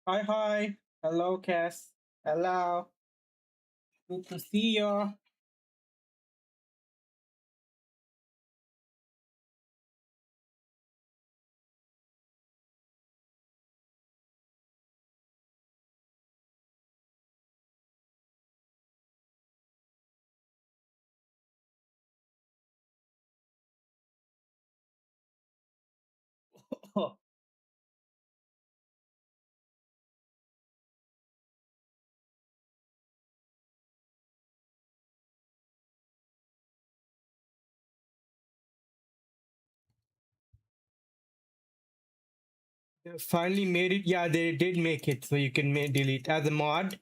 Hi, hi. Hello, Cass. Hello. Good to see you. They finally made it. Yeah, they did make it so you can delete. As a mod,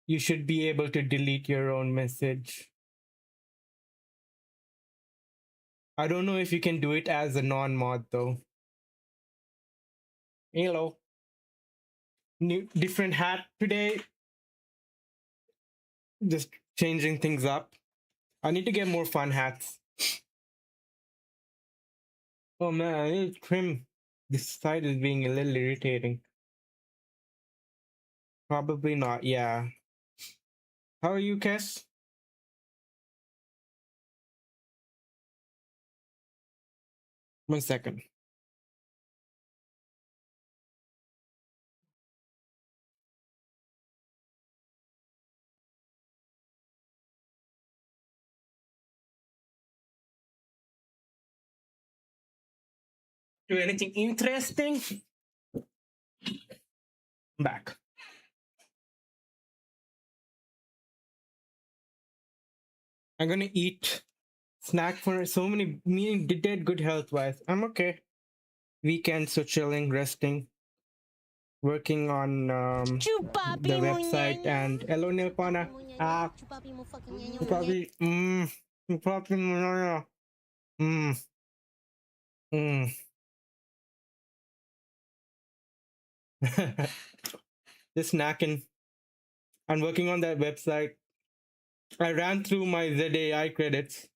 you should be able to delete your own message. I don't know if you can do it as a non-mod though. Hello. New different hat today. Just changing things up. I need to get more fun hats. Oh man, I need to trim. This side is being a little irritating. Probably not. Yeah. How are you, Cass? 1 second. Do anything interesting? Back. I'm gonna eat snack for so many meaning did good health wise. I'm okay. Weekend, so chilling, resting, working on the Chupapi mo website nyanya. and hello Chupapi Nilpana. mo nyanya. Ah Chupapi mo fucking nyanya mo nyanya. probably probably mm, mm. Just snacking and working on that website. I ran through my ZAI credits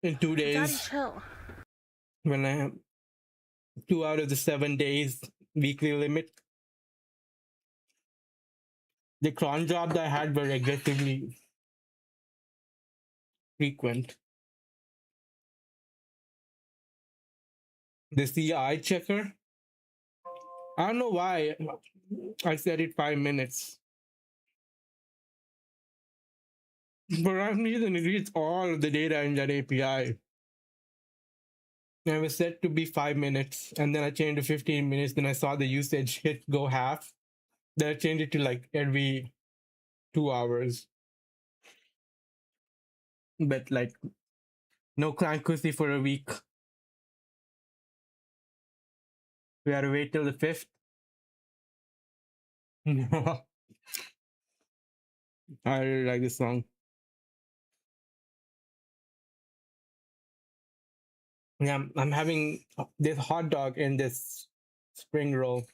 in 2 days Chill. when I have 2 out of the 7 days weekly limit. The cron jobs I had were aggressively frequent. The CI checker, I don't know why I set it 5 minutes. For some reason, it reads all of the data in that API. And it was set to be 5 minutes, and then I changed to 15 minutes. Then I saw the usage hit go half. Then I changed it to like every 2 hours. But like no client Kusi for a week. We had to wait till the 5th. I really like this song. Yeah, I'm having this hot dog and this spring roll.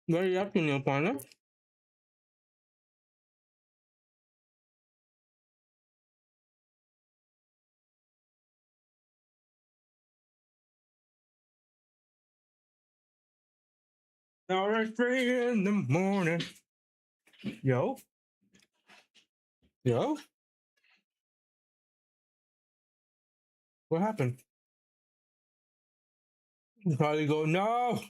What are you up to, Neil Partner? Now it's 3 in the morning. Yo, yo, what happened? You probably go, no.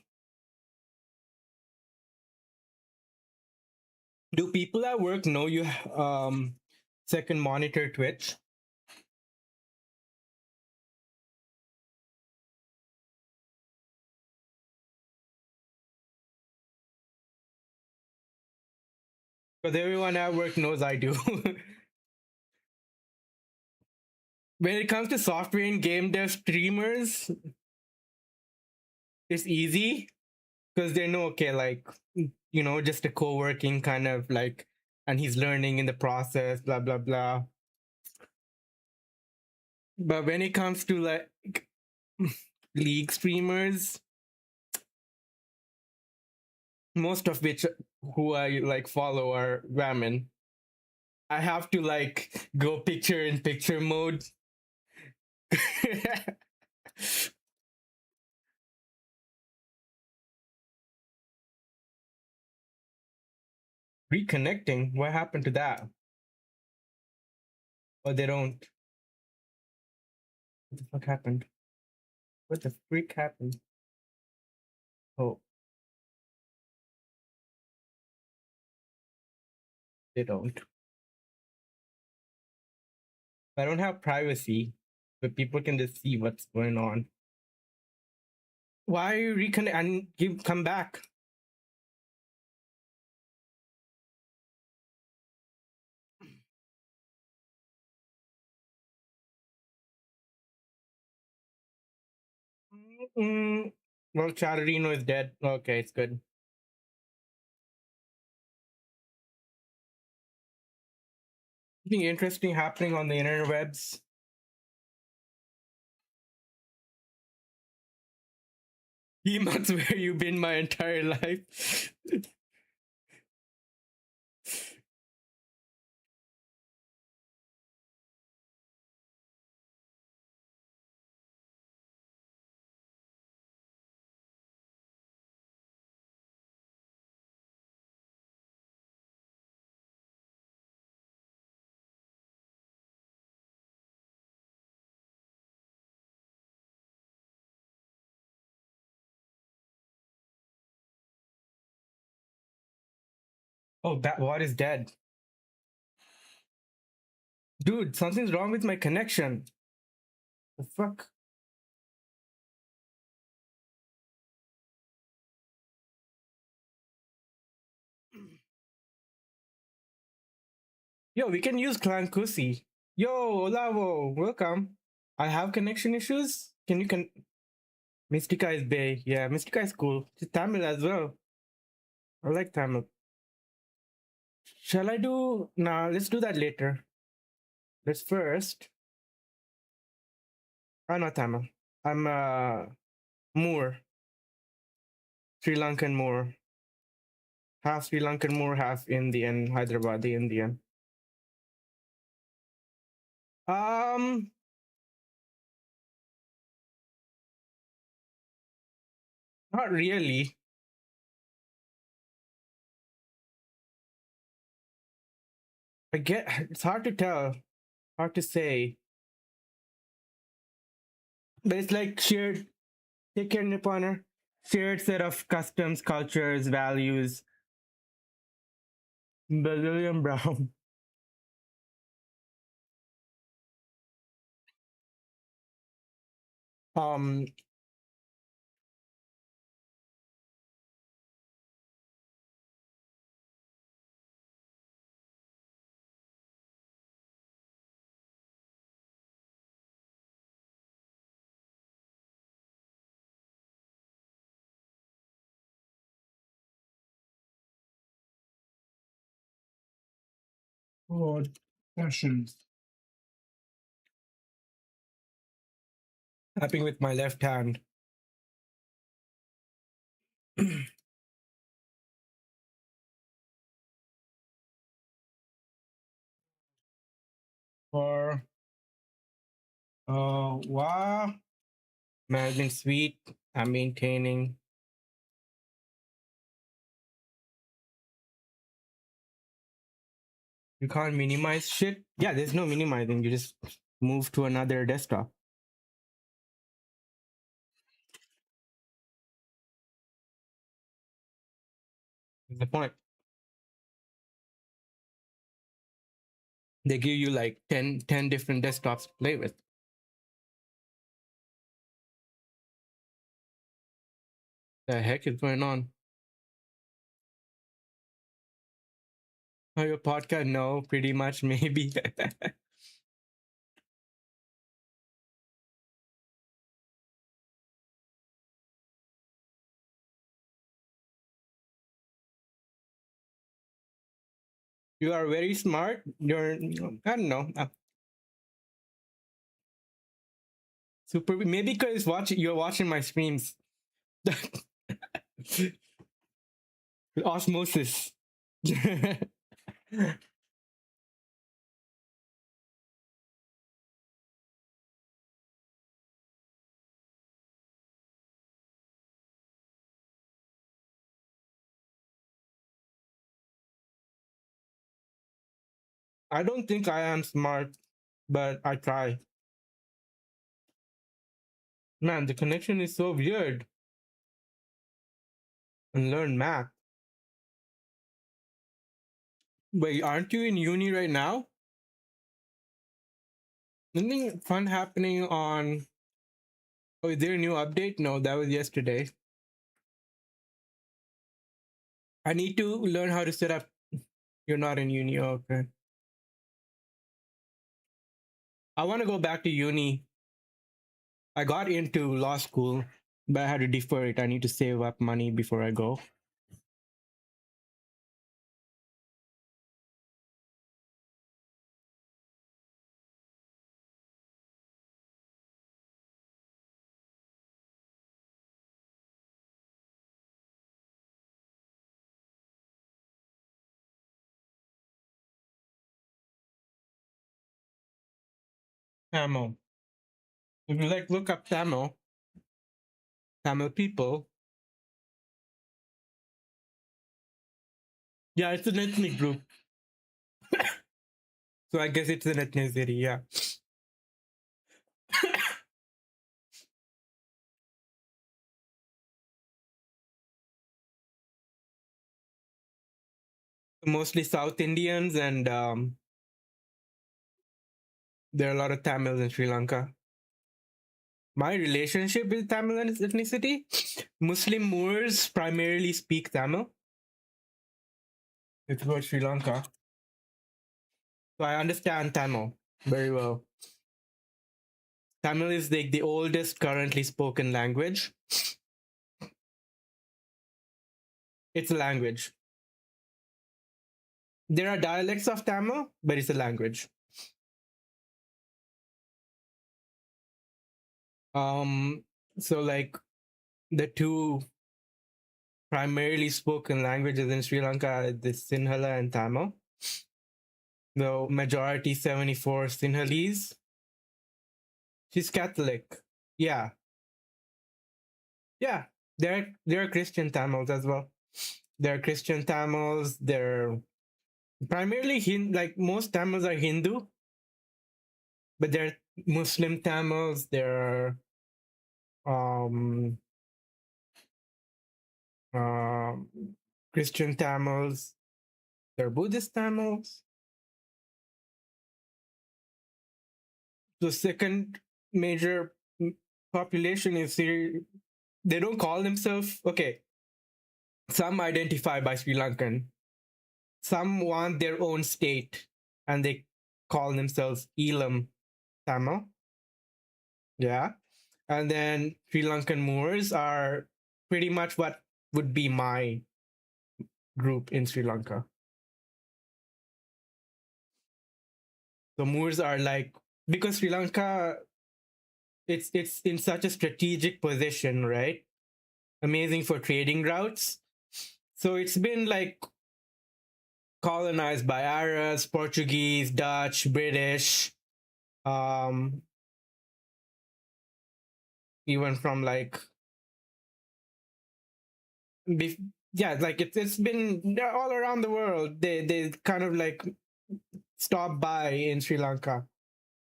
Do people at work know you second monitor Twitch? Because everyone at work knows I do. When it comes to software and game dev streamers, it's easy because they know, okay, like, just a co-working kind of like, and he's learning in the process, blah, blah, blah. But when it comes to like league streamers, most of which who I like follow are ramen. I have to like go picture in picture mode. Reconnecting. What happened to that? Oh, they don't. What the fuck happened? What the freak happened? Oh, they don't. I don't have privacy, but people can just see what's going on. Why reconnect and come back? Mm, well, Charino is dead. Okay, it's good. Something interesting happening on the interwebs. Months where you've been my entire life. Oh, that what is dead? Dude, something's wrong with my connection. The fuck? Yo, we can use Clan Kusi. Yo, Olavo, welcome. I have connection issues. Can you Mystica is Bay. Yeah, Mystica is cool. She's Tamil as well. I like Tamil. Shall I do? Nah, let's do that later. Let's first. I'm not Tamil. I'm Moor. Sri Lankan Moor. Half Sri Lankan Moor, half Indian, Hyderabadi Indian. Um, not really. I get it's hard to tell, hard to say, but it's like shared. Take care, Nipponer. Shared set of customs, cultures, values. Brazilian Brown. Um, oh, passions. Tapping with my left hand. For wow, management suite. I'm maintaining. You can't minimize shit. Yeah, there's no minimizing. You just move to another desktop. That's the point. They give you like 10 different desktops to play with. The heck is going on? Are your podcast? No, pretty much, maybe. You are very smart. You're, I don't know, super. Maybe because you're watching my streams. Osmosis. I don't think I am smart, but I try. Man, the connection is so weird. And learn math. Wait, aren't you in uni right now? Anything fun happening on? Oh, is there a new update? No, that was yesterday. I need to learn how to set up. You're not in uni, okay. I want to go back to uni. I got into law school, but I had to defer it. I need to save up money before I go. Tamil. If you like, look up Tamil, Tamil people. Yeah, it's an ethnic group. So I guess it's an ethnicity, yeah. Mostly South Indians, and there are a lot of Tamils in Sri Lanka. My relationship with Tamil ethnicity, Muslim Moors primarily speak Tamil. It's about Sri Lanka. So I understand Tamil very well. Tamil is like the oldest currently spoken language. It's a language. There are dialects of Tamil, but it's a language. So like the two primarily spoken languages in Sri Lanka are the Sinhala and Tamil. The majority 74 Sinhalese. She's Catholic. Yeah. Yeah. There are Christian Tamils as well. There are Christian Tamils. They're primarily like most Tamils are Hindu, but there are Muslim Tamils. There are um, Christian Tamils. There are Buddhist Tamils. The second major population is here. They don't call themselves, okay, some identify by Sri Lankan. Some want their own state and they call themselves Elam Tamil. Yeah. And then Sri Lankan Moors are pretty much what would be my group in Sri Lanka. The Moors are like, because Sri Lanka, it's in such a strategic position, right? Amazing for trading routes. So it's been like colonized by Arabs, Portuguese, Dutch, British, um, even from like, yeah, like it's been all around the world. They kind of like stop by in Sri Lanka.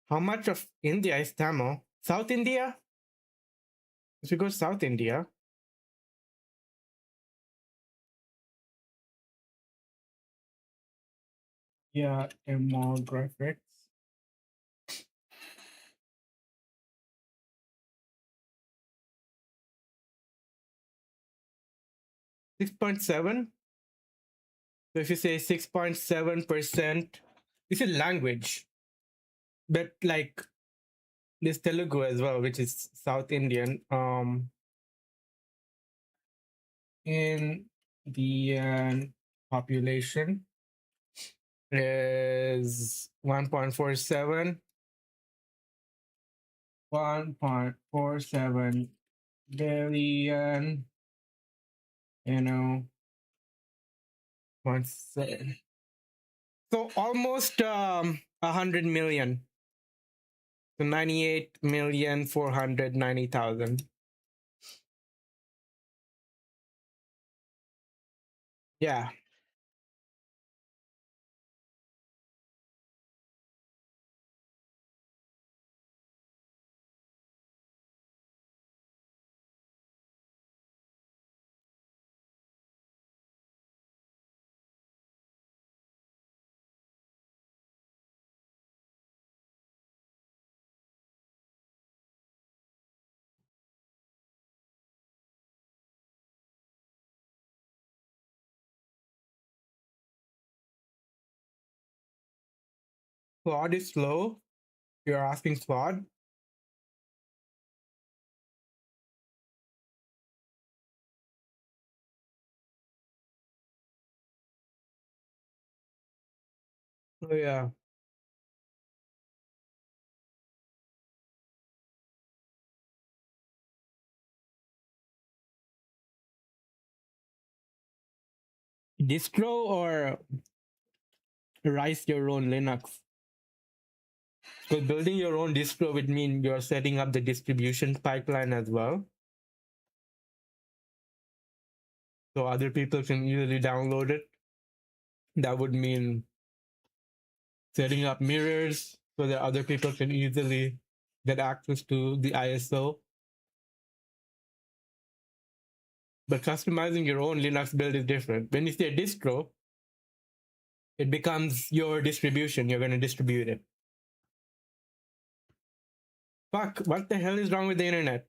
How much of India is Tamil? South India? If you go South India, yeah, demographics. 6.7. So if you say 6.7%, this is language, but like this Telugu as well, which is South Indian. Indian population is 1.47. 1.47 billion, you know, One second. So almost 100 million. So 98,490,000. Yeah. Claude is slow. You're asking Claude? Oh, yeah. Distro or write your own Linux? Because building your own distro would mean you're setting up the distribution pipeline as well. So other people can easily download it. That would mean setting up mirrors so that other people can easily get access to the ISO. But customizing your own Linux build is different. When you say distro, it becomes your distribution. You're going to distribute it. Fuck, what the hell is wrong with the internet?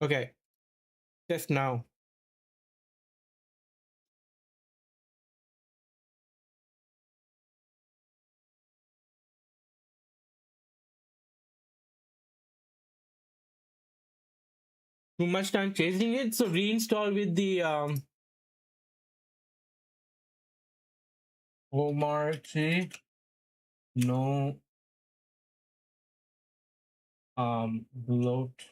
Okay, just now. Too much time changing it, so reinstall with the OMRC. No bloat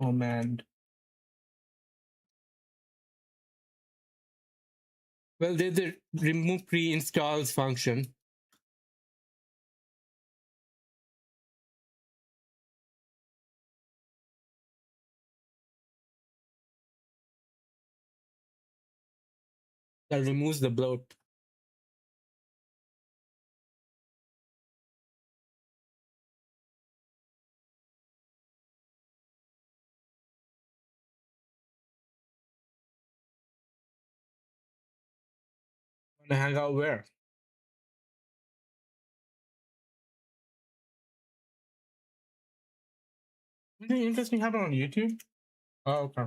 command. Well, there's the remove pre-installs function. That removes the bloat. Wanna hang out where? Anything interesting happen on YouTube? Oh, okay.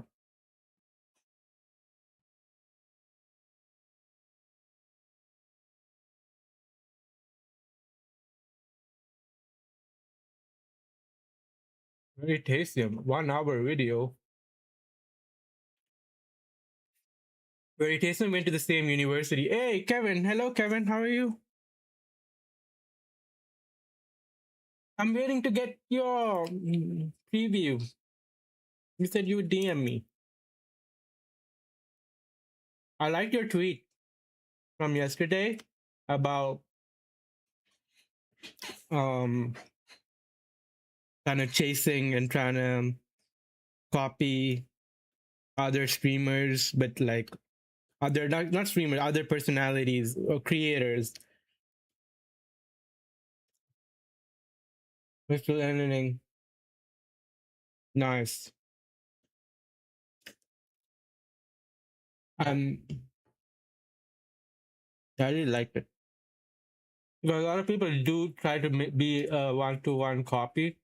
Very tasty. 1 hour video. Very tasty. Went to the same university. Hey, Kevin. Hello, Kevin. How are you? I'm waiting to get your preview. You said you would DM me. I liked your tweet from yesterday about um kind of chasing and trying to copy other streamers, but like other not streamers, other personalities or creators. Mr. Learning. Nice. Um, I really liked it. Because a lot of people do try to be a one-to-one copy,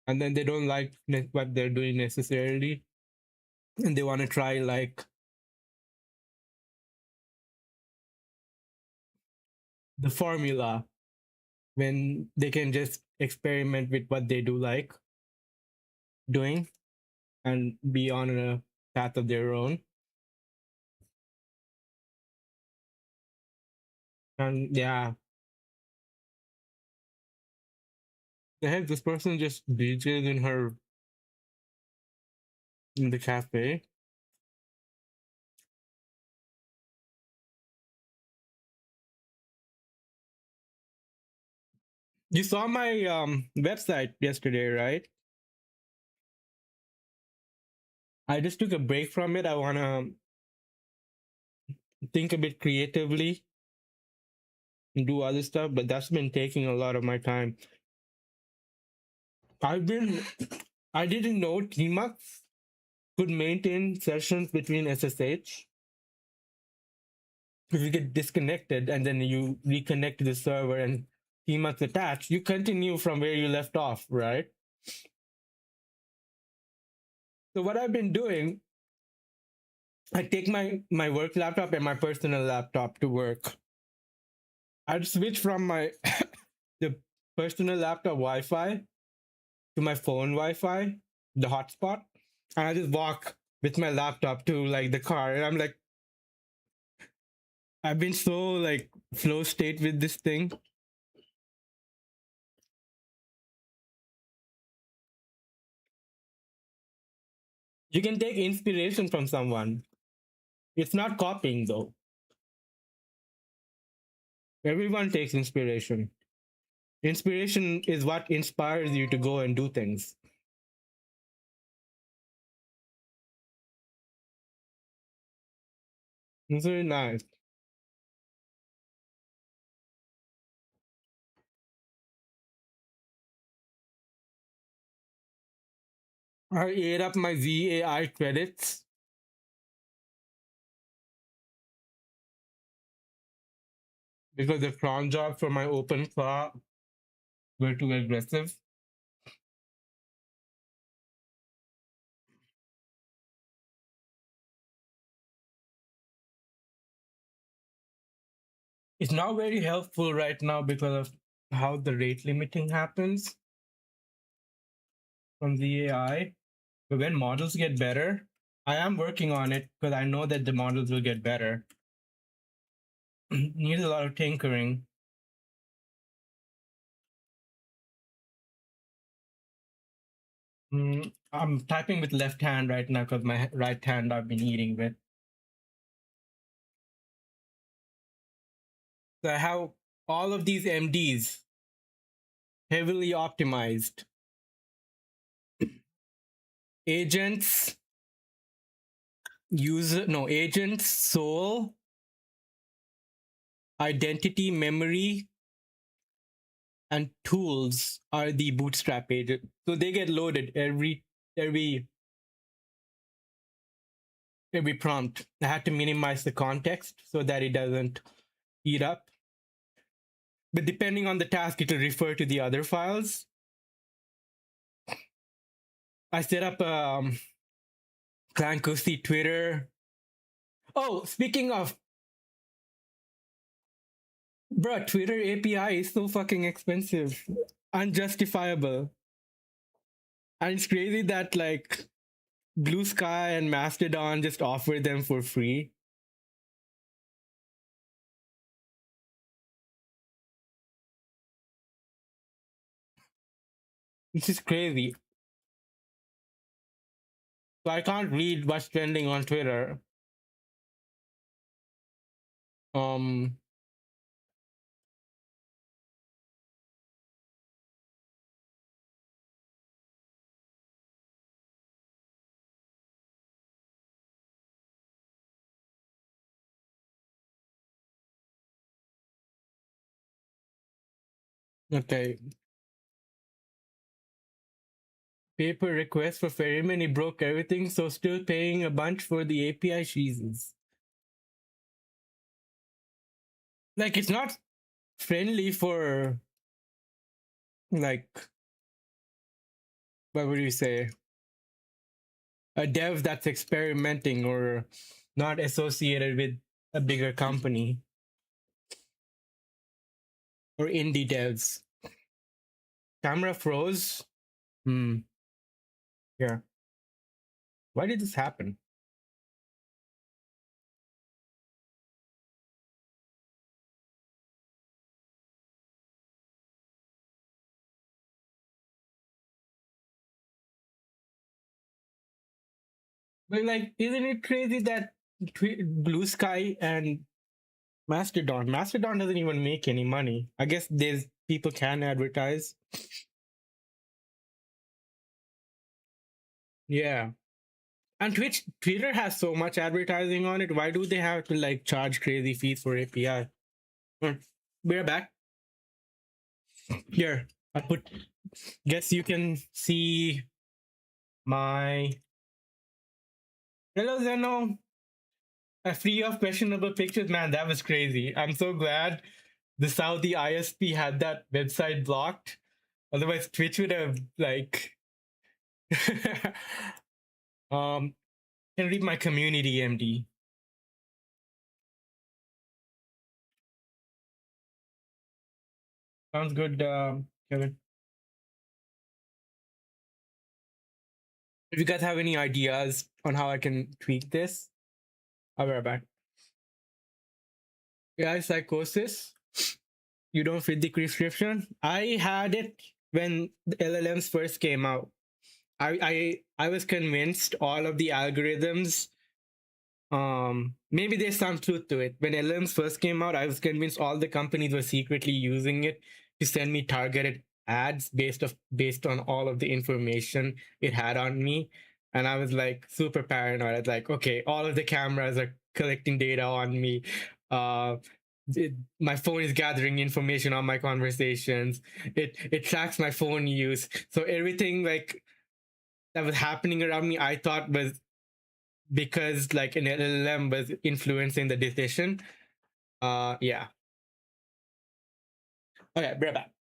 and then they don't like what they're doing necessarily, and they want to try like the formula when they can just experiment with what they do like doing and be on a path of their own. And yeah, the heck, this person just DJed in the cafe. You saw my website yesterday, right? I just took a break from it. I wanna think a bit creatively and do other stuff, but that's been taking a lot of my time. I've been I didn't know Tmux could maintain sessions between SSH. If you get disconnected and then you reconnect to the server and Tmux attached, you continue from where you left off, right? So what I've been doing, I take my work laptop and my personal laptop to work. I'd switch from my the personal laptop Wi-Fi to my phone Wi-Fi, the hotspot, and I just walk with my laptop to like the car, and I'm like, I've been so like flow state with this thing. You can take inspiration from someone. It's not copying though. Everyone takes inspiration. Inspiration is what inspires you to go and do things. It's very nice. I ate up my VAI credits because the cron jobs for my open claw were too aggressive. It's not very helpful right now because of how the rate limiting happens from the AI. But when models get better, I am working on it because I know that the models will get better. Needs a lot of tinkering. I'm typing with left hand right now because my right hand I've been eating with. So I have all of these MDs heavily optimized. Agents, agents, soul, identity, memory, and tools are the bootstrap agent. So they get loaded every prompt. I had to minimize the context so that it doesn't eat up. But depending on the task, it will refer to the other files. I set up Clankusi Twitter. Oh, speaking of, bro, Twitter API is so fucking expensive, unjustifiable, and it's crazy that like Blue Sky and Mastodon just offer them for free. This is crazy. So I can't read what's trending on Twitter. Um, okay. Paper request for Ferryman, he broke everything, so still paying a bunch for the API cheeses. Like, it's not friendly for, like, what would you say? A dev that's experimenting or not associated with a bigger company or indie devs. Camera froze. Yeah. Why did this happen? But like, isn't it crazy that Blue Sky and Mastodon doesn't even make any money. I guess there's people can advertise. Yeah. And Twitter has so much advertising on it. Why do they have to like charge crazy fees for API? Hmm. We're back. Here, I put. Guess you can see my. Hello, Zeno. A free of questionable pictures, man. That was crazy. I'm so glad the Saudi ISP had that website blocked. Otherwise, Twitch would have like. um, can read my community MD. Sounds good, Kevin. If you guys have any ideas on how I can tweak this, I'll be right back. AI psychosis. You don't fit the prescription. I had it when the LLMs first came out. I was convinced all of the algorithms. Maybe there's some truth to it. When LLMs first came out, I was convinced all the companies were secretly using it to send me targeted ads based on all of the information it had on me. And I was like super paranoid. I was like, okay, all of the cameras are collecting data on me. Uh, my phone is gathering information on my conversations. It tracks my phone use. So everything like that was happening around me, I thought was because like an LLM was influencing the decision. Yeah. Okay, bring it back.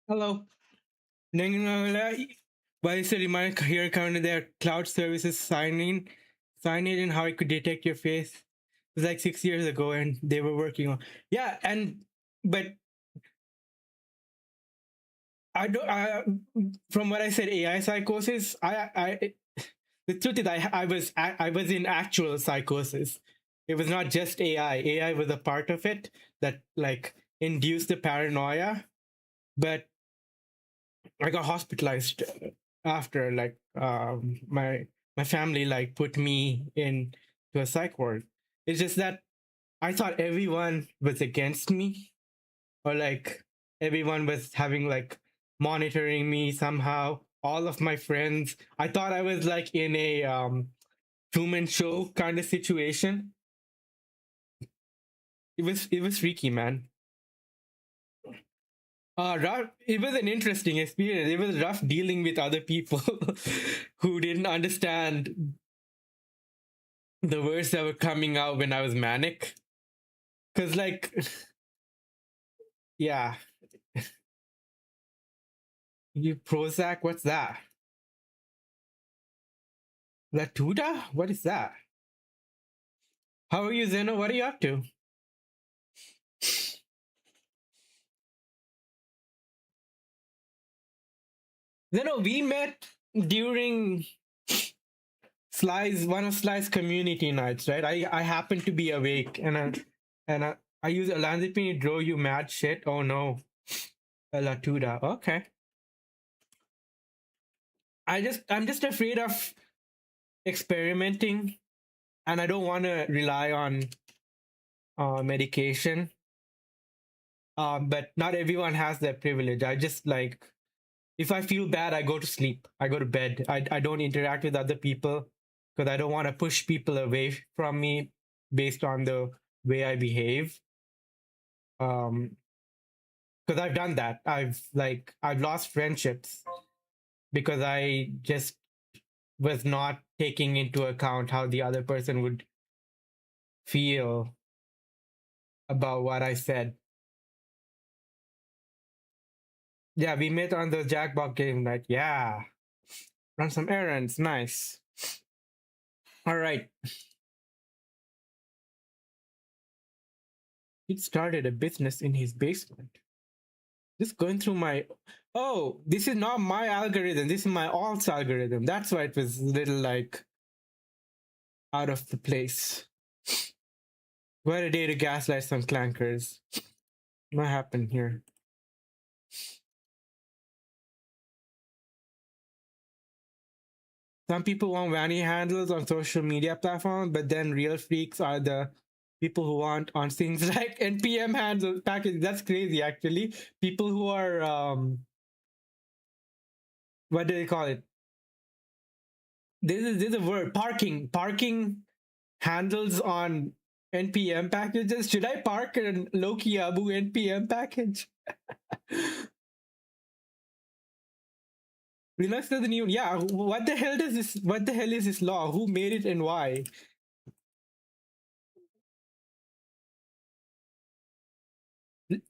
Hello. Why is a reminder here currently there cloud services sign in and how it could detect your face. It was like 6 years ago and they were working on. Yeah, and but I don't. From what I said, AI psychosis. The truth is, I was in actual psychosis. It was not just AI. AI was a part of it that like induced the paranoia. But I got hospitalized after like my family like put me in to a psych ward. It's just that I thought everyone was against me or like everyone was having like monitoring me somehow. All of my friends, I thought I was like in a Truman Show kind of situation. It was freaky, man. rough, it was an interesting experience. It was rough dealing with other people who didn't understand the words that were coming out when I was manic. Cause like, yeah, you Prozac, what's that? Latuda? What is that? How are you, Zeno? What are you up to? Zeno, we met during one of Sly's community nights, right? I happened to be awake and I use olanzapine to drove you mad shit. Oh no. Latuda. Okay. I'm just afraid of experimenting and I don't want to rely on medication. But not everyone has that privilege. I just like if I feel bad, I go to sleep. I go to bed. I don't interact with other people because I don't want to push people away from me based on the way I behave. Because I've done that. I've lost friendships because I just was not taking into account how the other person would feel about what I said. Yeah, we met on the Jackbox game night. Yeah. Run some errands. Nice. All right. He started a business in his basement. Just going through my. Oh, this is not my algorithm. This is my alt's algorithm. That's why it was a little like out of the place. What a day to gaslight some clankers. What happened here? Some people want vanity handles on social media platforms, but then real freaks are the people who want on things like NPM handles package. That's crazy, actually. People who are what do they call it? This is a word, parking handles on NPM packages. Should I park a Loki Abu NPM package? Linux doesn't even. Yeah, what the hell does this? What the hell is this law? Who made it and why?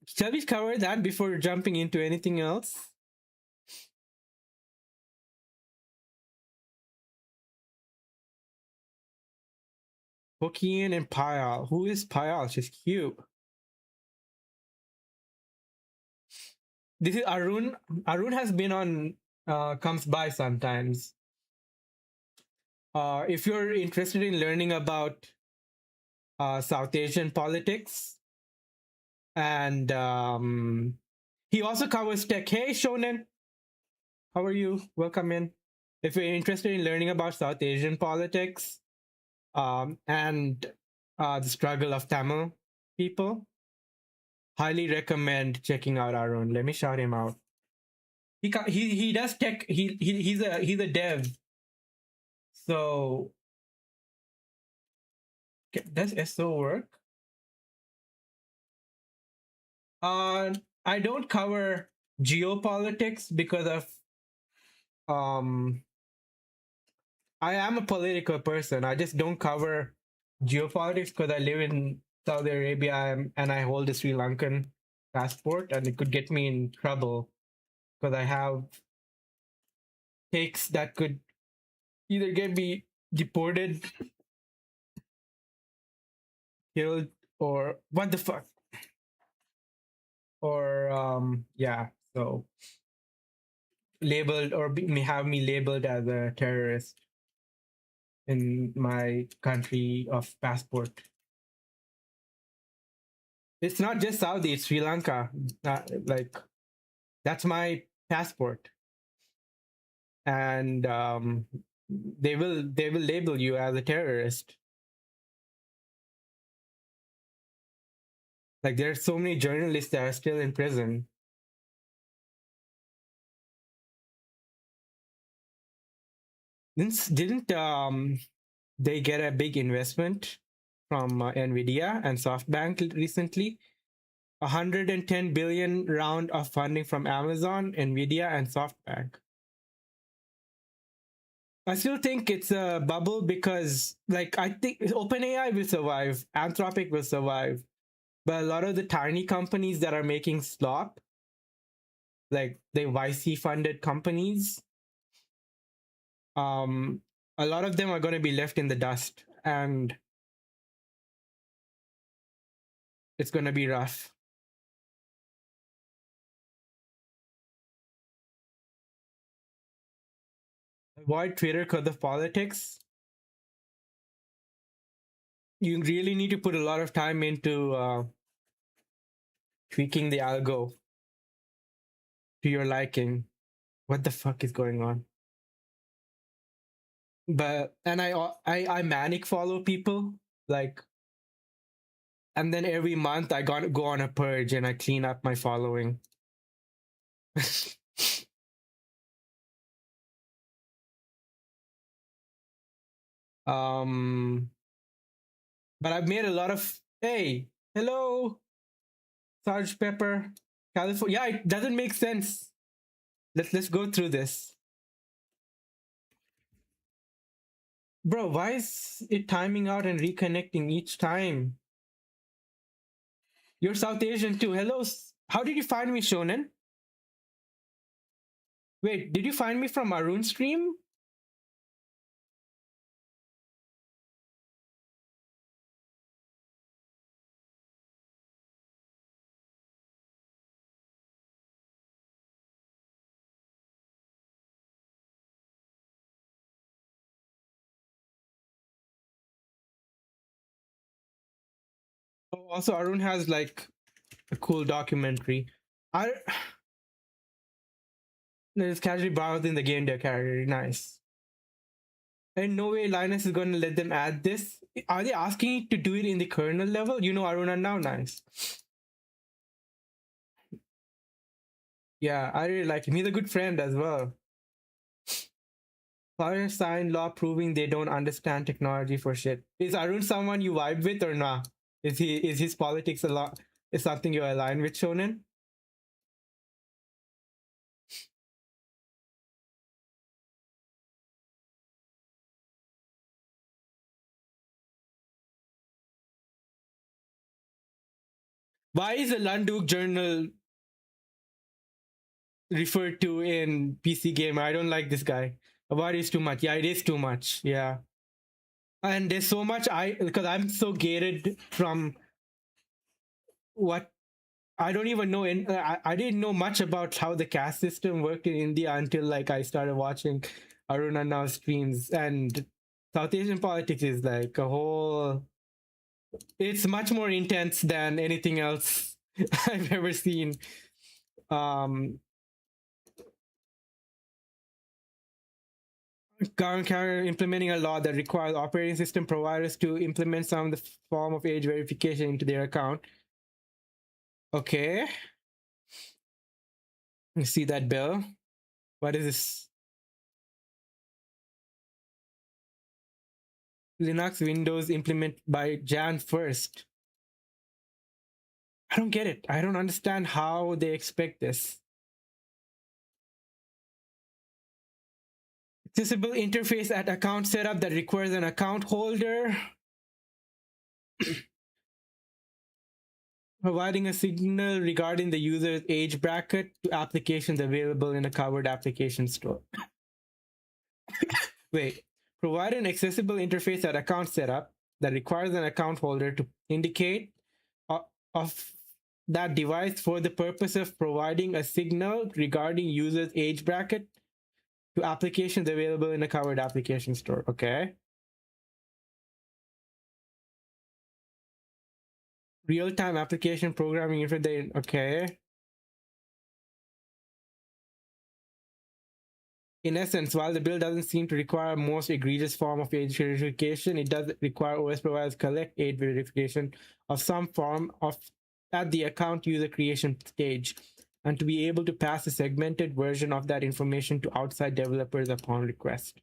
Shall we cover that before jumping into anything else? Hokkien and Payal. Who is Payal? She's cute. This is Arun. Arun has been on, comes by sometimes. If you're interested in learning about South Asian politics, and he also covers tech. Hey, Shonen, how are you? Welcome in. If you're interested in learning about South Asian politics and the struggle of Tamil people, highly recommend checking out Arun. Let me shout him out. He does tech. He's a dev. So does SO work? I don't cover geopolitics because of I am a political person. I just don't cover geopolitics because I live in Saudi Arabia and I hold a Sri Lankan passport, and it could get me in trouble because I have takes that could either get me deported, killed, or what the fuck, or yeah. So labeled or may have me labeled as a terrorist in my country of passport. It's not just Saudi, it's Sri Lanka. Like that's my passport, and they will label you as a terrorist. Like there's so many journalists that are still in prison. Didn't they get a big investment from Nvidia and SoftBank recently? 110 billion round of funding from Amazon, Nvidia, and SoftBank. I still think it's a bubble because, like, I think OpenAI will survive, Anthropic will survive, but a lot of the tiny companies that are making slop, like the YC funded companies, a lot of them are going to be left in the dust, and it's going to be rough. Avoid Twitter because of politics. You really need to put a lot of time into tweaking the algo to your liking. What the fuck is going on? But and I manic follow people, like, and then every month I got to go on a purge and I clean up my following. But I've made a lot of, hey, hello, Sarge Pepper, California. Yeah, it doesn't make sense. Let's go through this. Bro, why is it timing out and reconnecting each time? You're South Asian too. Hello. How did you find me, Shonen? Wait, did you find me from Arun stream? Oh, also, Arun has like a cool documentary. I It's casually browsing the game character. Nice. And no way Linus is going to let them add this. Are they asking you to do it in the kernel level? You know Aruna now. Nice. Yeah, I really like him. He's a good friend as well. Foreigners signed law proving they don't understand technology for shit. Is Arun someone you vibe with or not? Is his politics a lot? Is something you align with, Shonen? Why is the Landuk Journal referred to in PC Gamer? I don't like this guy. Why is too much? Yeah, it is too much. Yeah. And there's so much because I'm so gated from what I don't even know. I didn't know much about how the caste system worked in India until like I started watching Aruna Now streams, and South Asian politics is like a whole. It's much more intense than anything else I've ever seen. Current implementing a law that requires operating system providers to implement some of the form of age verification into their account. Okay. You see that bill? What is this? Linux Windows implement by Jan 1st. I don't get it. I don't understand how they expect this. Accessible interface at account setup that requires an account holder. Providing a signal regarding the user's age bracket to applications available in a covered application store. Wait. Provide an accessible interface at account setup that requires an account holder to indicate of that device for the purpose of providing a signal regarding user's age bracket to applications available in a covered application store. Okay. Real-time application programming interface. Okay. In essence, while the bill doesn't seem to require most egregious form of age verification, it does require OS providers collect age verification of some form of at the account user creation stage, and to be able to pass a segmented version of that information to outside developers upon request.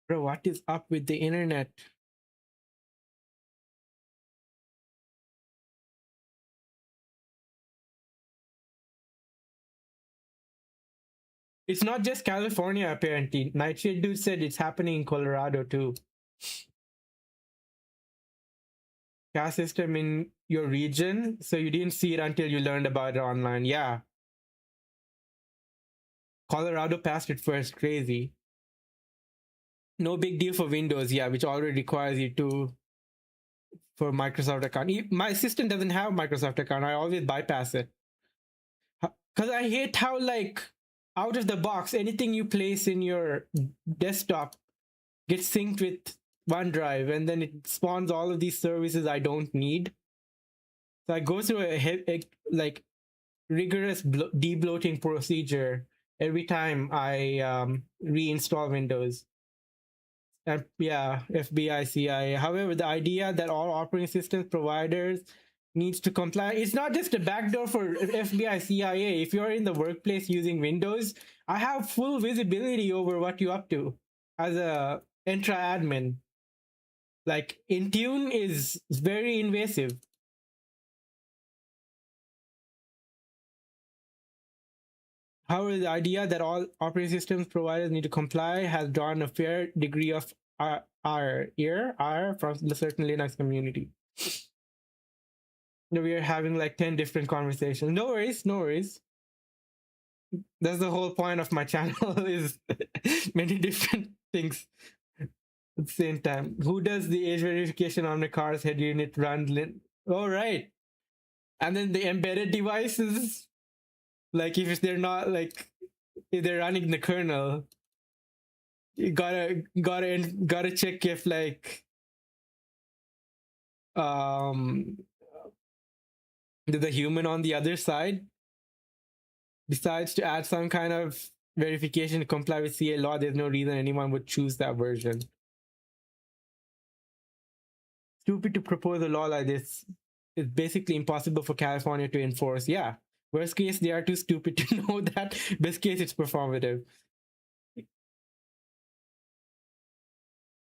Bro, what is up with the internet? It's not just California, apparently. Nightshade Dude said it's happening in Colorado too. Caste system in your region, so you didn't see it until you learned about it online. Yeah. Colorado passed it first. Crazy. No big deal for Windows, yeah, which already requires you to for Microsoft account. My assistant doesn't have Microsoft account. I always bypass it because I hate how like out of the box anything you place in your desktop gets synced with OneDrive, and then it spawns all of these services I don't need. So I go through a like rigorous debloating procedure every time I reinstall Windows. Yeah, FBI, CIA. However, the idea that all operating systems providers needs to comply, it's not just a backdoor for FBI, CIA. If you're in the workplace using Windows, I have full visibility over what you're up to as a Entra admin. Like Intune is very invasive. However, the idea that all operating systems providers need to comply has drawn a fair degree of ire from the certain Linux community. We are having like 10 different conversations. No worries, no worries. That's the whole point of my channel is many different things at the same time. Who does the age verification on the car's head unit run? Oh, right. And then the embedded devices, like if they're not like if they're running the kernel, you gotta check if like the human on the other side decides to add some kind of verification to comply with CA law. There's no reason anyone would choose that version. Stupid to propose a law like this. It's basically impossible for California to enforce. Yeah. Worst case, they are too stupid to know that. Best case, it's performative.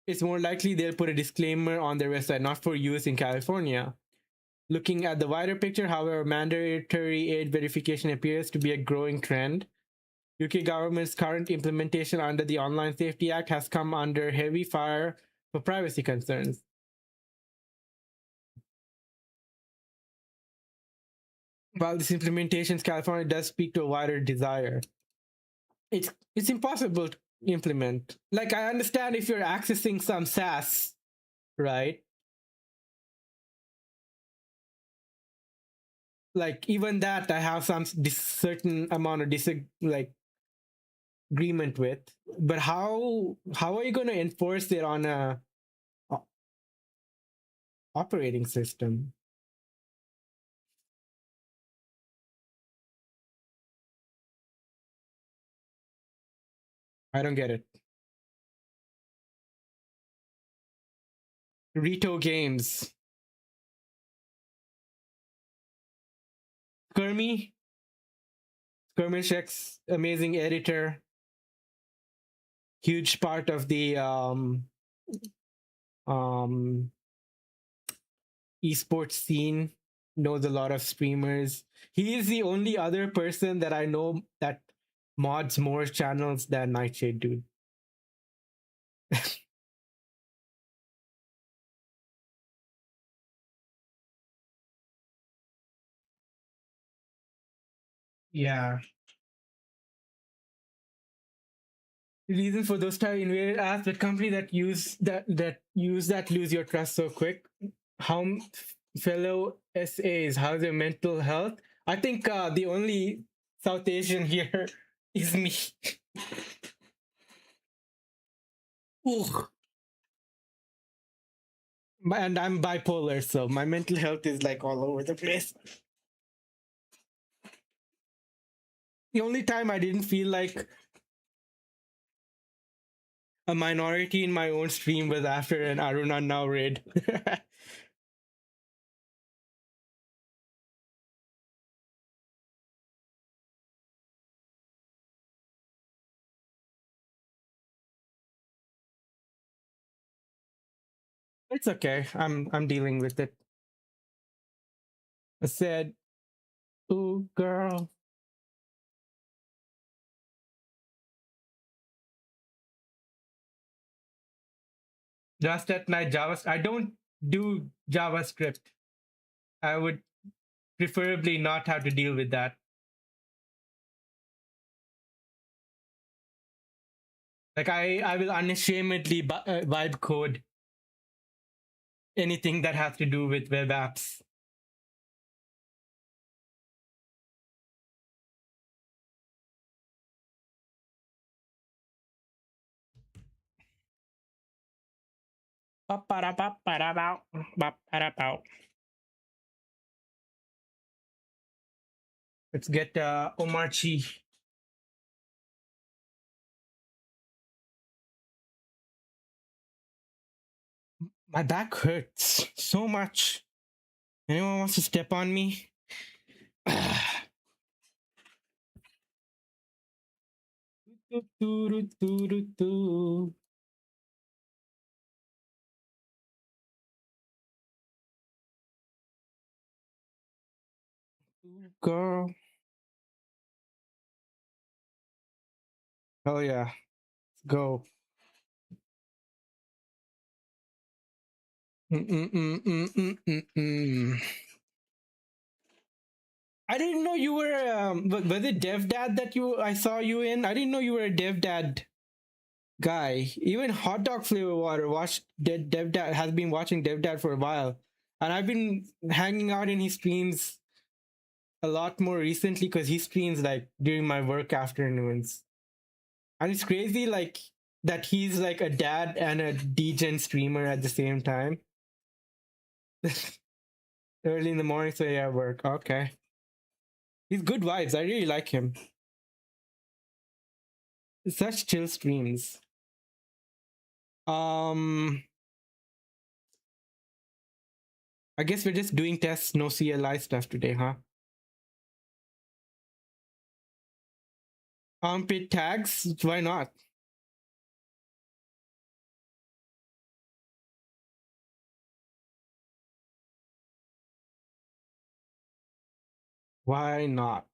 It's more likely they'll put a disclaimer on their website, not for use in California. Looking at the wider picture, however, mandatory age verification appears to be a growing trend. UK government's current implementation under the Online Safety Act has come under heavy fire for privacy concerns. While this implementation, California does speak to a wider desire. It's impossible to implement. Like I understand if you're accessing some SaaS, right? Like even that I have some certain amount of agreement with. But how are you going to enforce it on a operating system? I don't get it. Rito Games. Skirmish's amazing editor, huge part of the esports scene, knows a lot of streamers. He is the only other person that I know that mods more channels than Nightshade Dude. Yeah. The reason for those type invaded ask the company that use that lose your trust so quick. How fellow SAs, how's your mental health? I think the only South Asian here is me. Ooh. And I'm bipolar, so my mental health is like all over the place. The only time I didn't feel like a minority in my own stream was after an Aruna Now raid. It's okay. I'm dealing with it. I said, "Ooh, girl." Just at night JavaScript. I don't do JavaScript. I would preferably not have to deal with that. Like I will unashamedly vibe code anything that has to do with web apps. Let's get Omar Chi. My back hurts so much. Anyone wants to step on me? Girl. Oh yeah. Let's go. I didn't know you were was it Dev Dad that I saw you in? I didn't know you were a Dev Dad guy. Even Hot Dog Flavor Water watched Dev Dad has been watching Dev Dad for a while. And I've been hanging out in his streams a lot more recently because he streams like during my work afternoons. And it's crazy like that he's like a dad and a degen streamer at the same time. Early in the morning, so yeah, work. Okay. He's good vibes. I really like him. Such chill streams. I guess we're just doing tests, no CLI stuff today, huh? Armpit tags? Why not? Why not?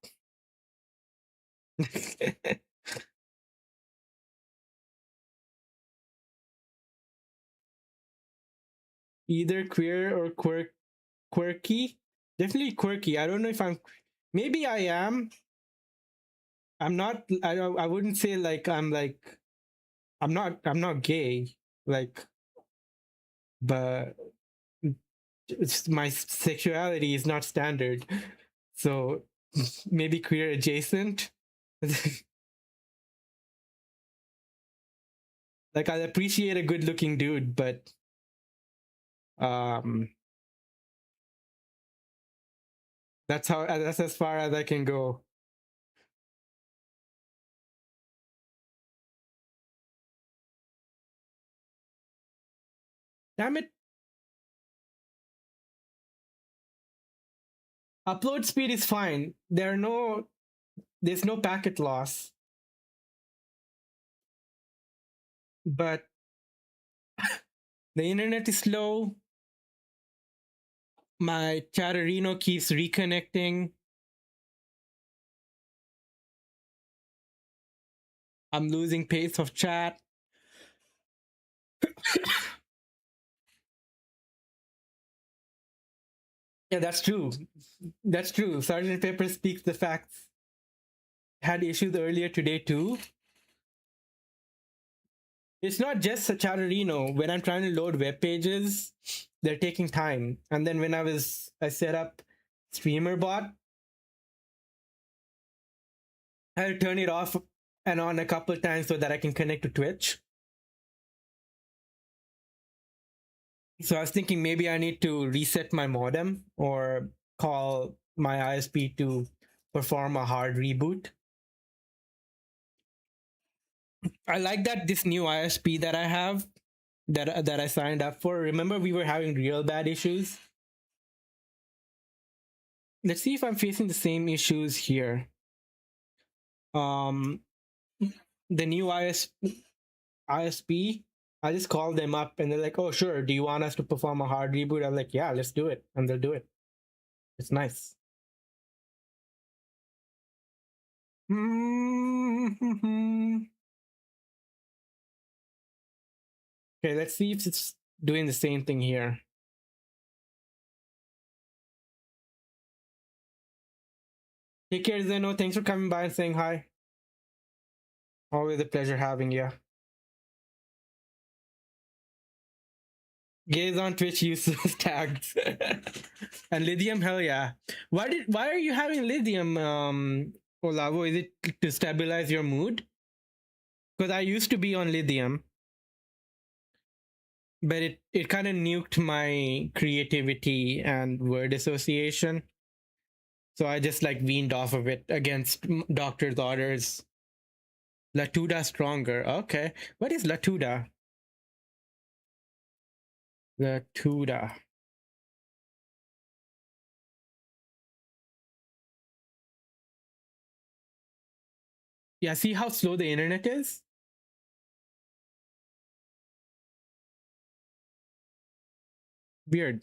Either queer or quirky. Definitely quirky. I don't know if I'm. Maybe I am. I'm not. I wouldn't say like I'm like. I'm not. I'm not gay. Like, but my sexuality is not standard. So maybe queer adjacent. Like I'll appreciate a good looking dude, but um that's as far as I can go. Damn it. Upload speed is fine. There's no packet loss. But the internet is slow. My Chatterino keeps reconnecting. I'm losing pace of chat. Yeah, that's true. That's true. Sergeant Pepper speaks the facts. Had issues earlier today too. It's not just a Chatterino. When I'm trying to load web pages, they're taking time. And then when I set up StreamerBot, I'll turn it off and on a couple of times so that I can connect to Twitch. So I was thinking maybe I need to reset my modem or call my ISP to perform a hard reboot. I like that this new ISP that I have that I signed up for. Remember we were having real bad issues? Let's see if I'm facing the same issues here. The new ISP, I just called them up and they're like, oh sure, do you want us to perform a hard reboot? I'm like, yeah, let's do it. And they'll do it. It's nice. Okay, let's see if it's doing the same thing here. Take care, Zeno. Thanks for coming by and saying hi. Always a pleasure having you. Gays on Twitch use those tags. And lithium, hell yeah. Why are you having lithium, Olavo? Is it to stabilize your mood? Because I used to be on lithium, but it kind of nuked my creativity and word association. So I just like weaned off of it against doctor's orders. Latuda stronger. Okay. What is Latuda? Latuda. Yeah, see how slow the internet is? Weird.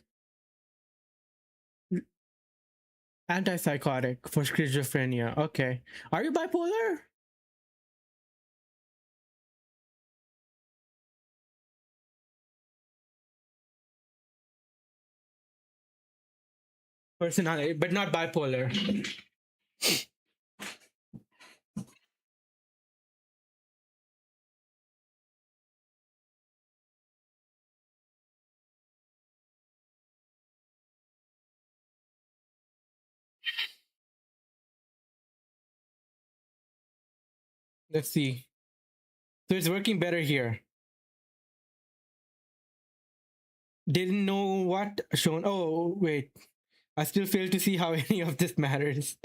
Antipsychotic for schizophrenia. Okay. Are you bipolar? Personality, but not bipolar. Let's see. So it's working better here. Didn't know what shown. Oh, wait. I still fail to see how any of this matters.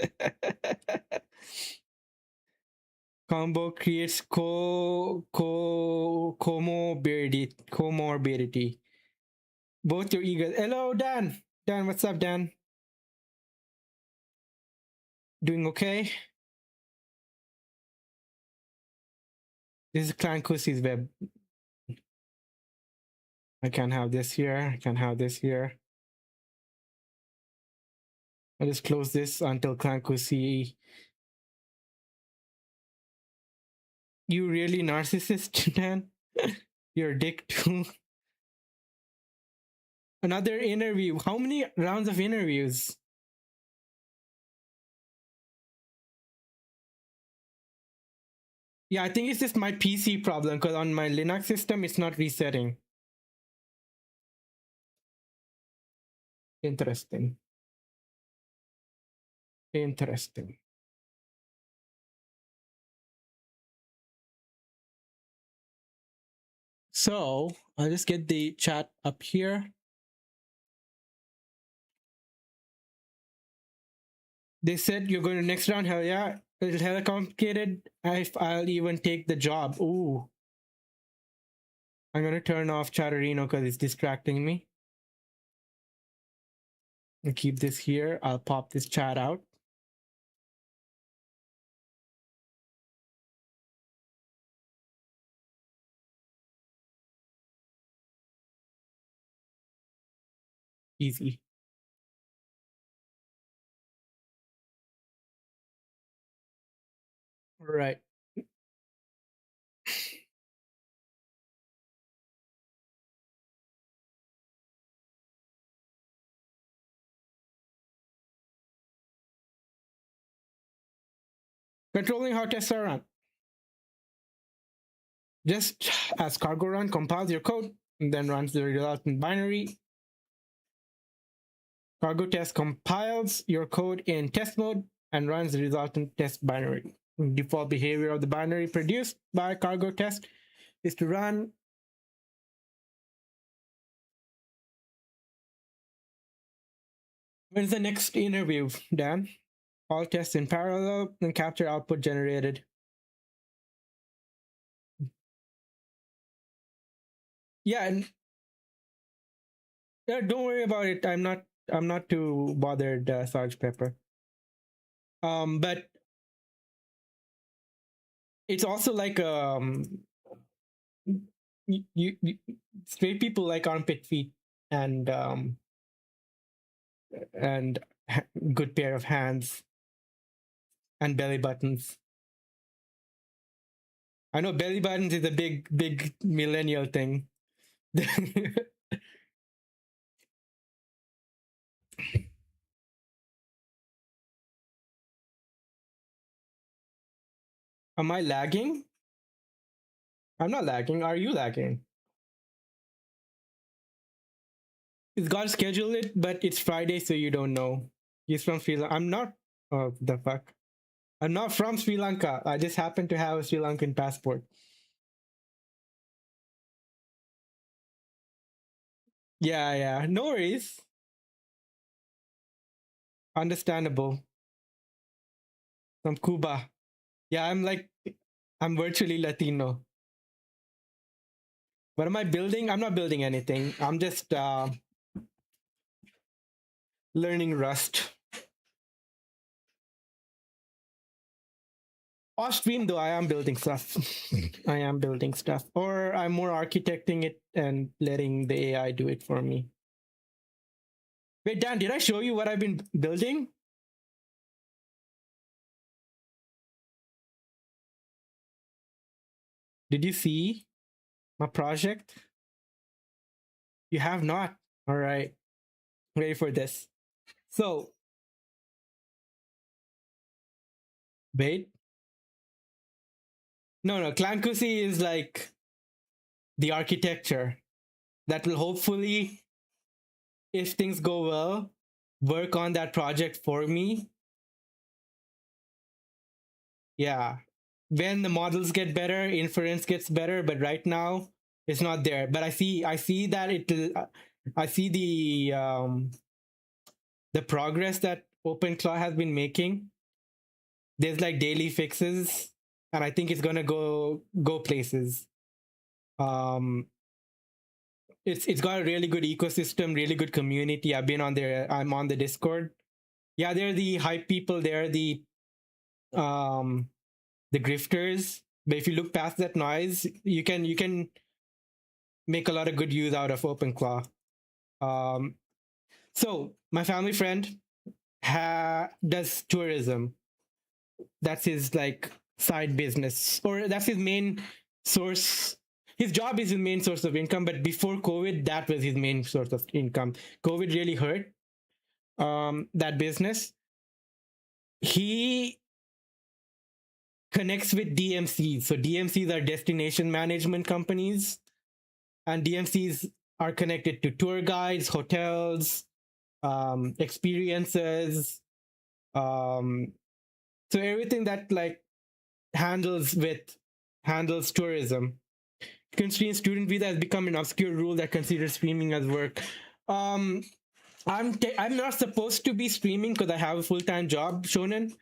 Combo creates comorbidity. Both your egos. Hello, Dan. Dan, what's up, Dan? Doing okay? This is Clan Kusi's web. I can't have this here. I can't have this here. I'll just close this until Clan Kusi. You really narcissist, Dan? You're a dick too. Another interview. How many rounds of interviews? Yeah, I think it's just my PC problem because on my Linux system, it's not resetting. Interesting. Interesting. So I'll just get the chat up here. They said you're going to next round. Hell yeah. It's hella complicated. If I'll even take the job. Ooh. I'm going to turn off Chatterino because it's distracting me. I'll keep this here. I'll pop this chat out. Easy. Right. Controlling how tests are run. Just as cargo run compiles your code and then runs the resultant binary. Cargo test compiles your code in test mode and runs the resultant test binary. Default behavior of the binary produced by cargo test is to run when's the next interview, Dan? All tests in parallel and capture output generated. Yeah, and yeah, don't worry about it. I'm not too bothered, Sarge Pepper. But it's also like you straight people like armpit feet and good pair of hands and belly buttons. I know belly buttons is a big millennial thing. Am I lagging? I'm not lagging. Are you lagging? It's God scheduled it, but it's Friday, so you don't know. He's from Sri Lanka. I'm not. Oh, the fuck. I'm not from Sri Lanka. I just happen to have a Sri Lankan passport. Yeah, yeah. No worries. Understandable. From Cuba. Yeah, I'm virtually Latino. What am I building? I'm not building anything. I'm just learning Rust. Off stream, though, I am building stuff. I am building stuff. Or I'm more architecting it and letting the AI do it for me. Wait, Dan, did I show you what I've been building? Did you see my project? You have not. All right. Ready for this. So, wait. No. Clankusi is like the architecture that will hopefully, if things go well, work on that project for me. Yeah. When the models get better, inference gets better, but right now it's not there. But I see that I see the progress that OpenClaw has been making. There's like daily fixes, and I think it's gonna go places. It's got a really good ecosystem, really good community. I've been on there. I'm on the Discord. Yeah, they're the hype people. They're the grifters. But if you look past that noise, you can make a lot of good use out of OpenClaw. So my family friend does tourism. That's his like side business, or that's his main source. His job is his main source of income, but before COVID, that was his main source of income. COVID really hurt that business. He connects with DMCs. So DMCs are destination management companies, and DMCs are connected to tour guides, hotels, experiences. So everything that like handles tourism. Considering student visa has become an obscure rule that considers streaming as work. Um, I'm not supposed to be streaming because I have a full-time job, Shonen,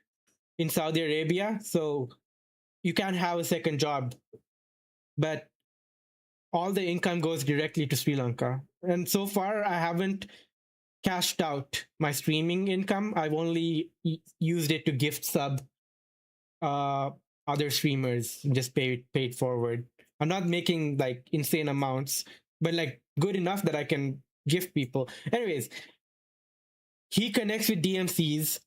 in Saudi Arabia. So you can't have a second job, but all the income goes directly to Sri Lanka. And so far, I haven't cashed out my streaming income. I've only used it to gift sub other streamers, just paid forward. I'm not making like insane amounts, but like good enough that I can gift people. Anyways, he connects with DMCs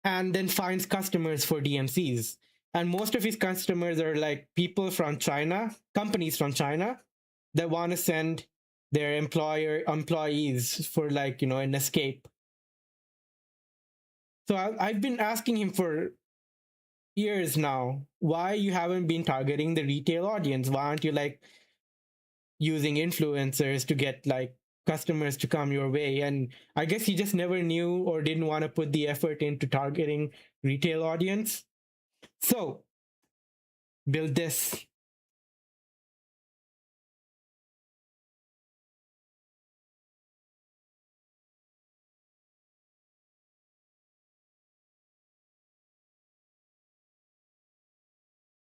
and then finds customers for DMCs. And most of his customers are like people from China, companies from China that want to send their employees for like, an escape. So I've been asking him for years now why you haven't been targeting the retail audience. Why aren't you like using influencers to get like customers to come your way? And I guess he just never knew or didn't want to put the effort into targeting retail audience. So build this.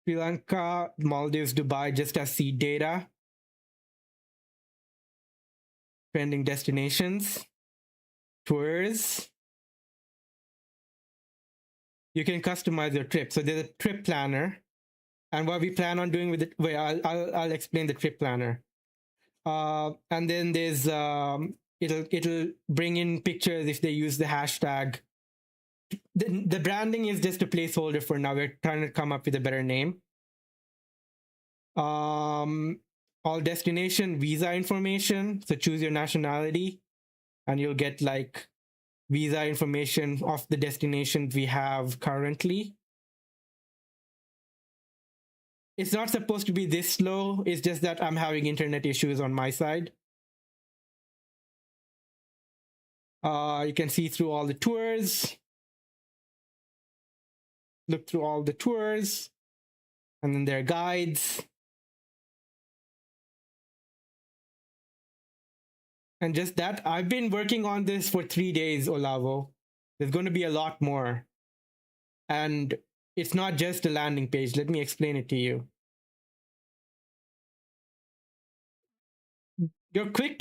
Sri Lanka, Maldives, Dubai just as seed data. Trending destinations, tours. You can customize your trip. So there's a trip planner, and what we plan on doing with it. Wait, I'll explain the trip planner. And then there's it'll bring in pictures if they use the hashtag. The branding is just a placeholder for now. We're trying to come up with a better name. all destination visa information. So choose your nationality, and you'll get like visa information of the destinations we have currently. It's not supposed to be this slow. It's just that I'm having internet issues on my side. You can see through all the tours, look through all the tours, and then their guides. And just that, I've been working on this for 3 days, Olavo. There's going to be a lot more. And it's not just a landing page. Let me explain it to you. You're quick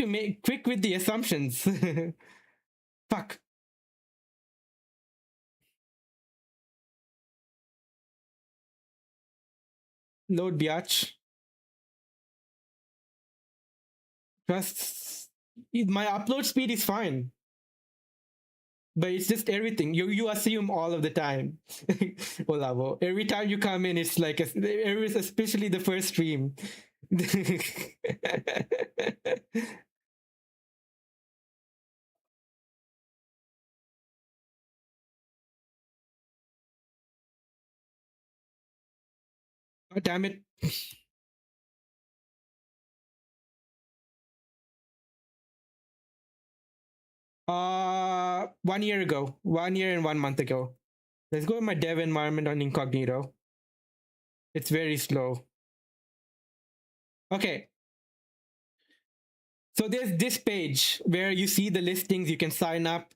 with the assumptions. Fuck. Load biatch. Trust. My upload speed is fine, but it's just everything. You assume all of the time. Olavo. Every time you come in, it's like especially the first stream. Oh, damn it. One year ago. 1 year and 1 month ago. Let's go in my dev environment on incognito. It's very slow. Okay. So there's this page where you see the listings. You can sign up.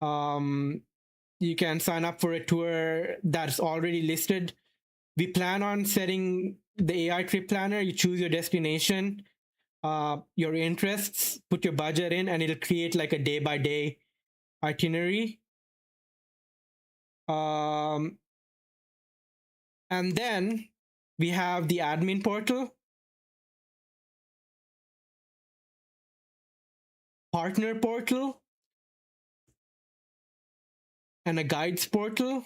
You can sign up for a tour that's already listed. We plan on setting the AI trip planner. You choose your destination, your interests, put your budget in, and it'll create like a day-by-day itinerary. And then we have the admin portal, partner portal, and a guides portal.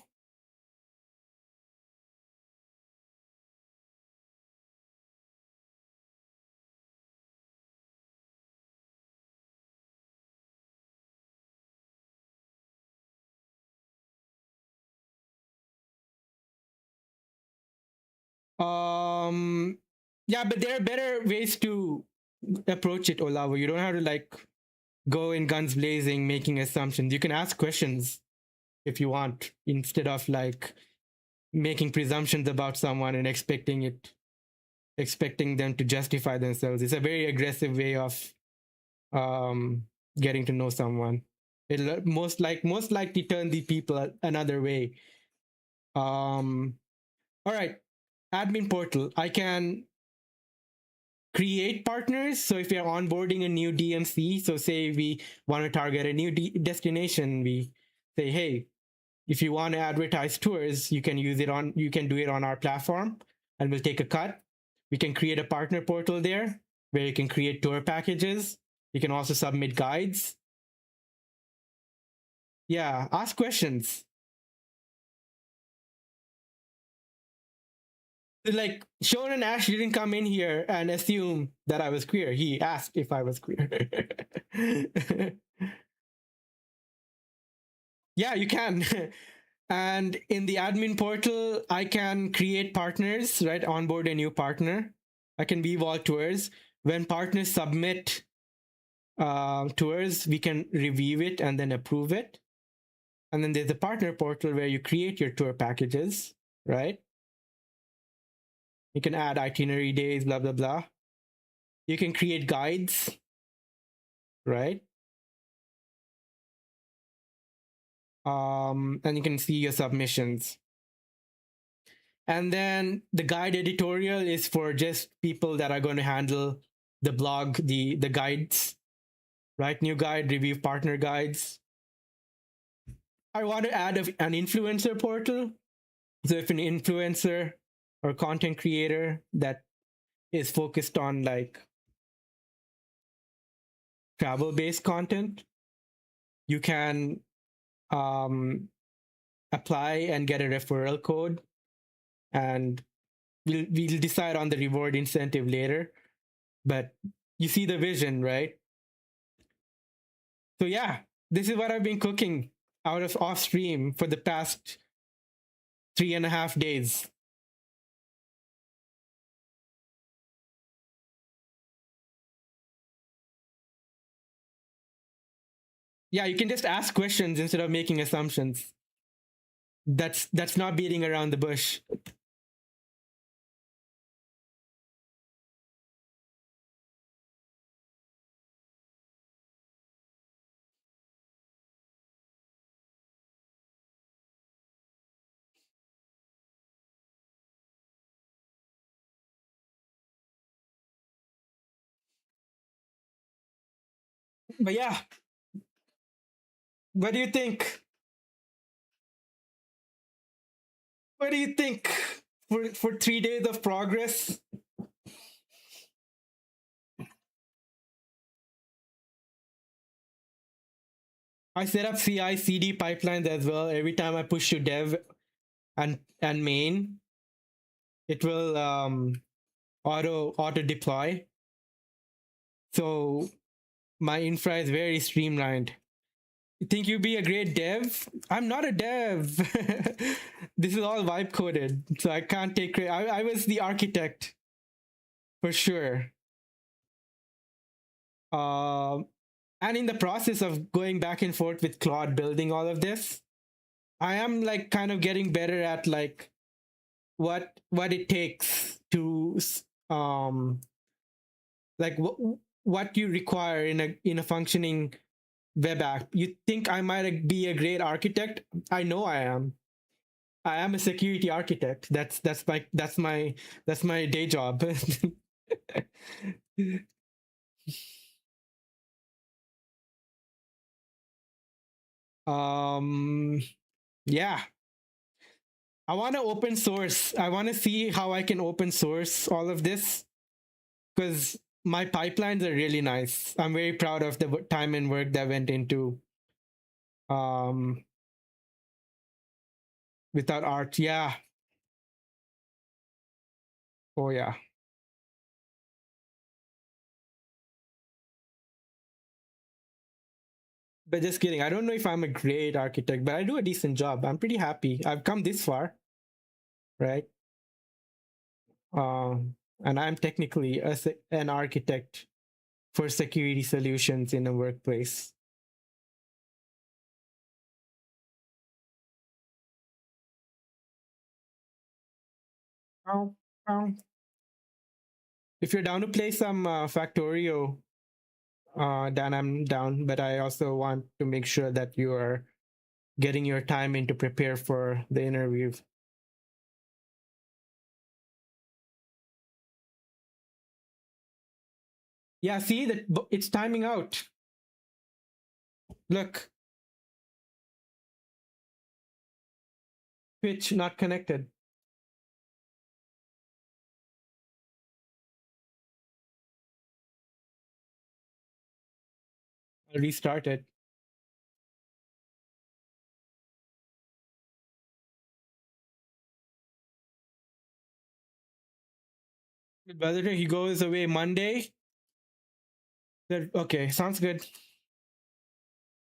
Yeah, but there are better ways to approach it, Olavo. You don't have to like go in guns blazing making assumptions. You can ask questions if you want, instead of like making presumptions about someone and expecting them to justify themselves. It's a very aggressive way of getting to know someone. It'll most likely turn the people another way. All right, admin portal. I can create partners. So if you're onboarding a new DMC, so say we want to target a new destination, we say, hey, if you want to advertise tours, you can do it on our platform, and we'll take a cut. We can create a partner portal there where you can create tour packages. You can also submit guides. Yeah, ask questions. Like Sean and Ash didn't come in here and assume that I was queer. He asked if I was queer. Yeah, you can. And in the admin portal, I can create partners, right? Onboard a new partner. I can weave all tours. When partners submit tours, we can review it and then approve it. And then there's the partner portal where you create your tour packages, right? You can add itinerary days, blah, blah, blah. You can create guides, right? And you can see your submissions. And then the guide editorial is for just people that are going to handle the blog, the guides, right? New guide, review partner guides. I want to add an influencer portal. So if an influencer or content creator that is focused on like travel-based content, you can apply and get a referral code, and we'll decide on the reward incentive later. but you see the vision, right? So yeah, this is what I've been cooking out of off stream for the past 3.5 days. Yeah, you can just ask questions instead of making assumptions. That's not beating around the bush. But yeah, what do you think? What do you think for 3 days of progress? I set up CI/CD pipelines as well. Every time I push to dev and main, it will auto deploy. So my infra is very streamlined. You think you'd be a great dev? I'm not a dev. This is all vibe coded, so I can't take credit. I was the architect for sure. And in the process of going back and forth with Claude building all of this, I am like kind of getting better at like what it takes to like what you require in a functioning web app. You think I might be a great architect? I know I am. I am a security architect. That's my day job. um yeah, I want to open source. I want to see how I can open source all of this because my pipelines are really nice. I'm very proud of the time and work that went into um without art. Yeah. Oh yeah. But just kidding. I don't know if I'm a great architect, but I do a decent job. I'm pretty happy. I've come this far, right? And I'm technically an architect for security solutions in a workplace. Ow, ow. If you're down to play some Factorio, then I'm down. But I also want to make sure that you are getting your time in to prepare for the interview. Yeah, see that it's timing out. Look, Twitch not connected. I'll restart it. Whether he goes away Monday. Okay, sounds good.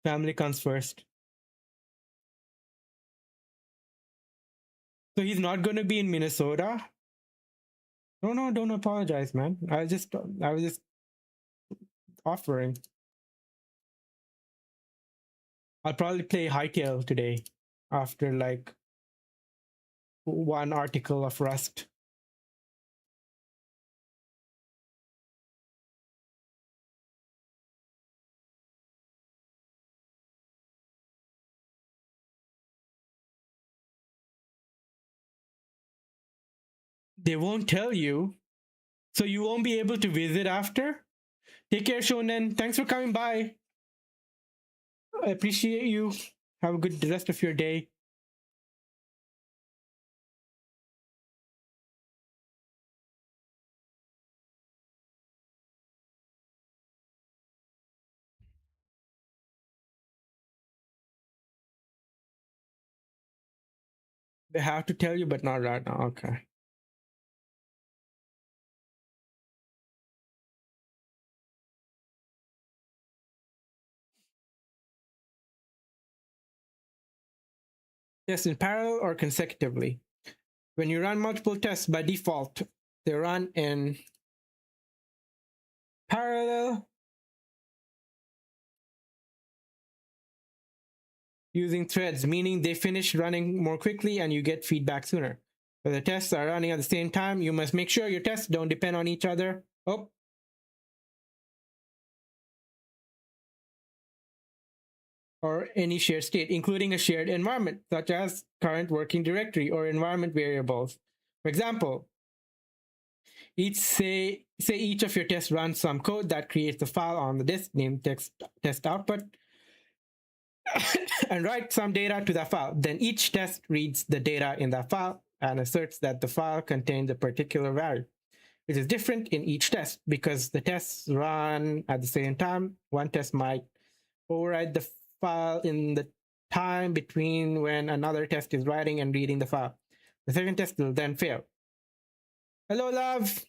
Family comes first. So he's not going to be in Minnesota. No, don't apologize, man. I was just offering. I'll probably play Hightail today after like one article of Rust. They won't tell you, so you won't be able to visit after. Take care, Shonen. Thanks for coming by. I appreciate you. Have a good rest of your day. They have to tell you, but not right now. Okay. Tests in parallel or consecutively. When you run multiple tests by default, they run in parallel using threads, meaning they finish running more quickly and you get feedback sooner. When the tests are running at the same time, you must make sure your tests don't depend on each other. Oh. Or any shared state, including a shared environment, such as current working directory or environment variables. For example, say each of your tests runs some code that creates a file on the disk named test output and writes some data to that file. Then each test reads the data in that file and asserts that the file contains a particular value, which is different in each test because the tests run at the same time. One test might override the file in the time between when another test is writing and reading the file. The second test will then fail. Hello, love.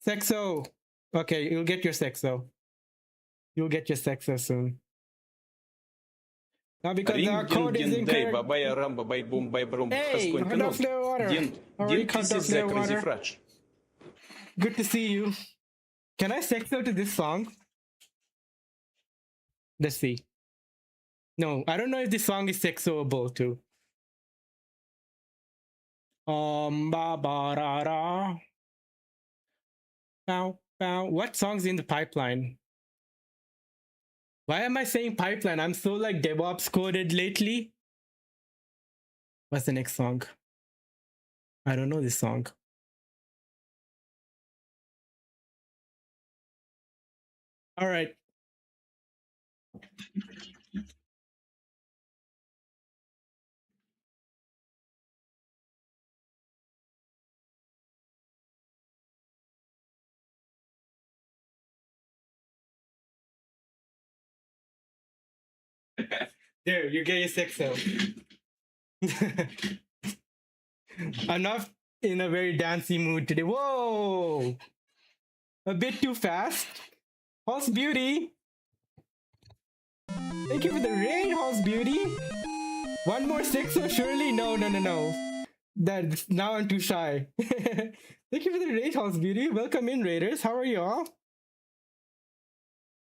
Sexo. Okay, you'll get your Sexo. You'll get your Sexo soon. Now because our code is incorrect. Hey, hot dog flavor water. Already hot dog flavor water. Good to see you. Can I Sexo to this song? Let's see. No, I don't know if this song is sexoable too. Ba ba ra ra. Bow bow. What song's in the pipeline? Why am I saying pipeline? I'm so like DevOps coded lately. What's the next song? I don't know this song. All right. There, you get your Sexo. I'm not in a very dancey mood today. Whoa! A bit too fast. House Beauty. Thank you for the raid, House Beauty. One more Sexo, surely? No. That's now I'm too shy. Thank you for the raid, House Beauty. Welcome in, Raiders. How are you all?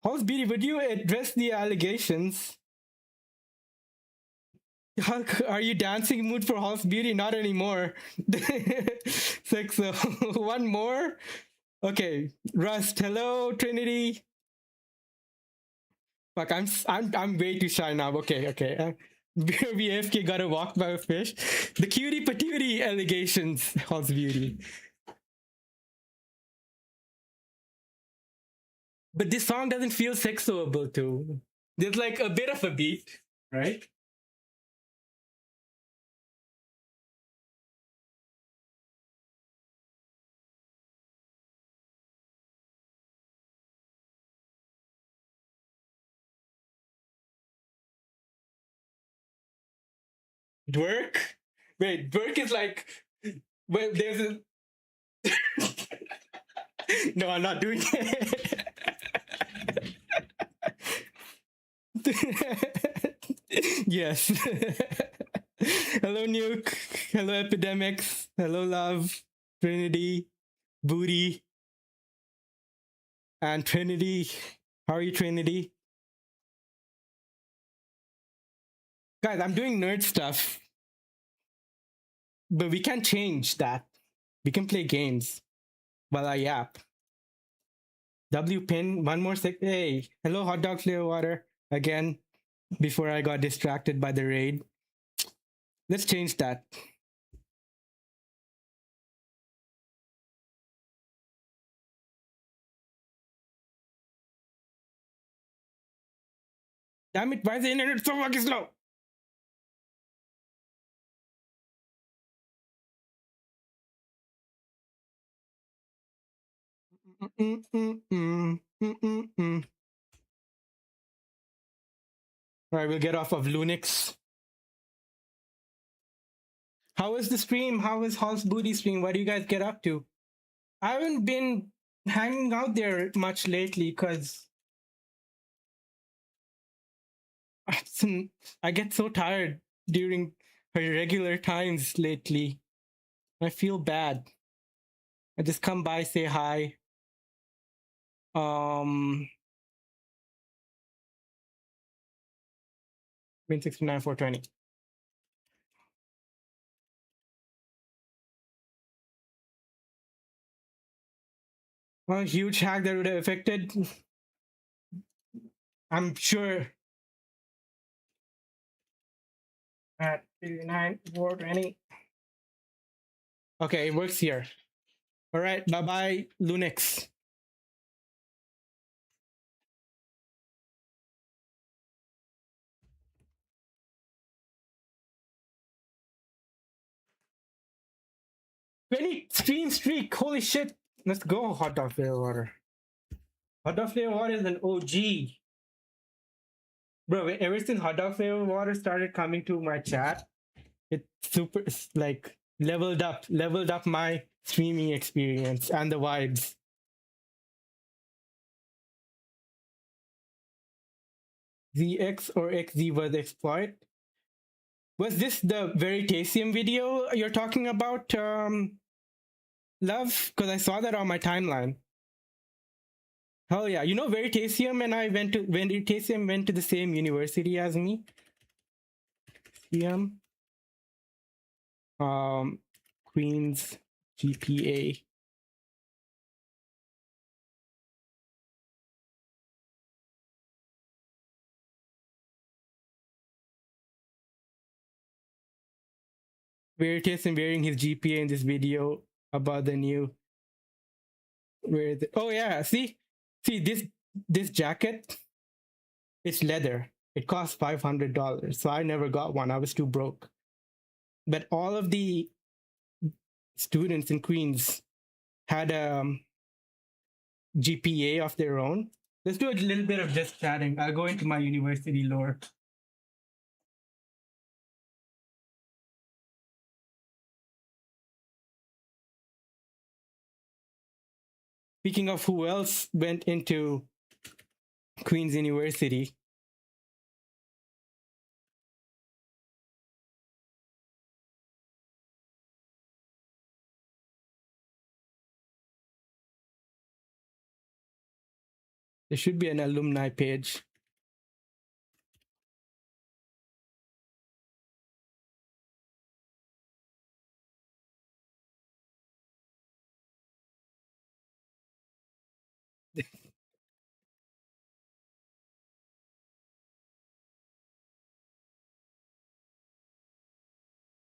House Beauty, would you address the allegations? Are you dancing mood for House Beauty? Not anymore. Sexo. One more. Okay, Rust. Hello, Trinity. Fuck, I'm way too shy now. Okay. BFK got a walk by a fish. The cutie patootie allegations, House Beauty. But this song doesn't feel sexuable too. There's like a bit of a beat, right? Dwerk? Wait, Dwerk is like, well, there's a. No, I'm not doing it. Yes. Hello, Nuke. Hello, Epidemics. Hello, Love. Trinity. Booty. And Trinity. How are you, Trinity? Guys, I'm doing nerd stuff. But we can change that. We can play games while I yap. WPin, one more sec. Hey, hello, hot dog flavor water. Again, before I got distracted by the raid. Let's change that. Damn it, why is the internet so fucking slow? All right, we'll get off of Lunix. How was the stream? How was House Booty stream? What do you guys get up to? I haven't been hanging out there much lately because I get so tired during her regular times lately. I feel bad. I just come by, say hi. Um, 69 420. A huge hack that would have affected. I'm sure. At 69 420. Okay, it works here. All right, bye bye, Lunix. Really stream streak. Holy shit. Let's go, hot dog flavor water. Hot dog flavor water is an OG. Bro, ever since hot dog flavor water started coming to my chat, it's like leveled up my streaming experience and the vibes. ZX or XZ was exploit. Was this the Veritasium video you're talking about, Love? Because I saw that on my timeline. Hell yeah. You know, Veritasium and I Veritasium went to the same university as me. CM. Queen's GPA. Veritasium wearing his GPA in this video about the new. Where is it? Oh yeah, see this jacket. It's leather. It costs $500, so I never got one. I was too broke. But all of the students in Queens had a GPA of their own. Let's do a little bit of just chatting. I'll go into my university lore. Speaking of who else went into Queen's University, there should be an alumni page.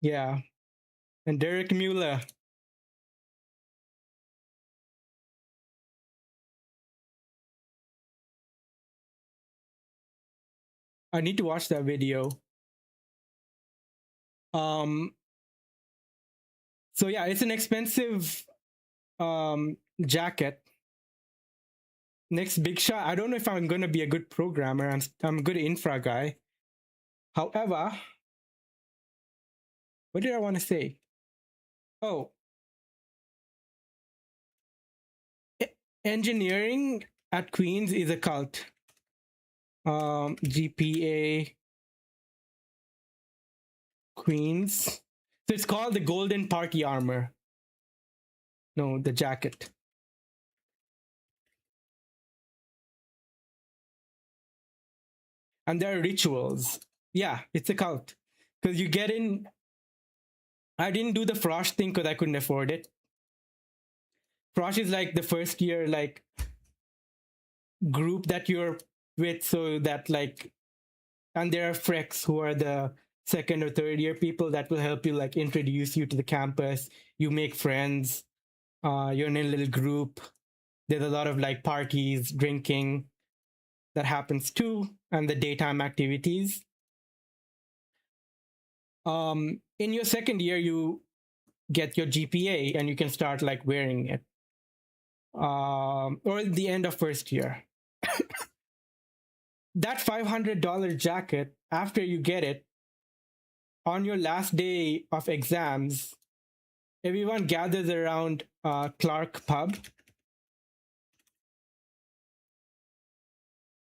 Yeah. And Derek Mueller. I need to watch that video. So yeah, it's an expensive jacket. Next big shot. I don't know if I'm gonna be a good programmer. I'm a good infra guy. However, what did I want to say? Oh, engineering at Queens is a cult. GPA Queens. So it's called the Golden Party Armor. No, the jacket. And there are rituals. Yeah, it's a cult. Because you get in. I didn't do the Frosh thing because I couldn't afford it. Frosh is like the first year like group that you're with, so that like, and there are Frex who are the second or third year people that will help you like introduce you to the campus. You make friends. You're in a little group. There's a lot of like parties, drinking that happens too, and the daytime activities. In your second year, you get your GPA and you can start like wearing it. Or at the end of first year. That $500 jacket, after you get it, on your last day of exams, everyone gathers around Clark Pub.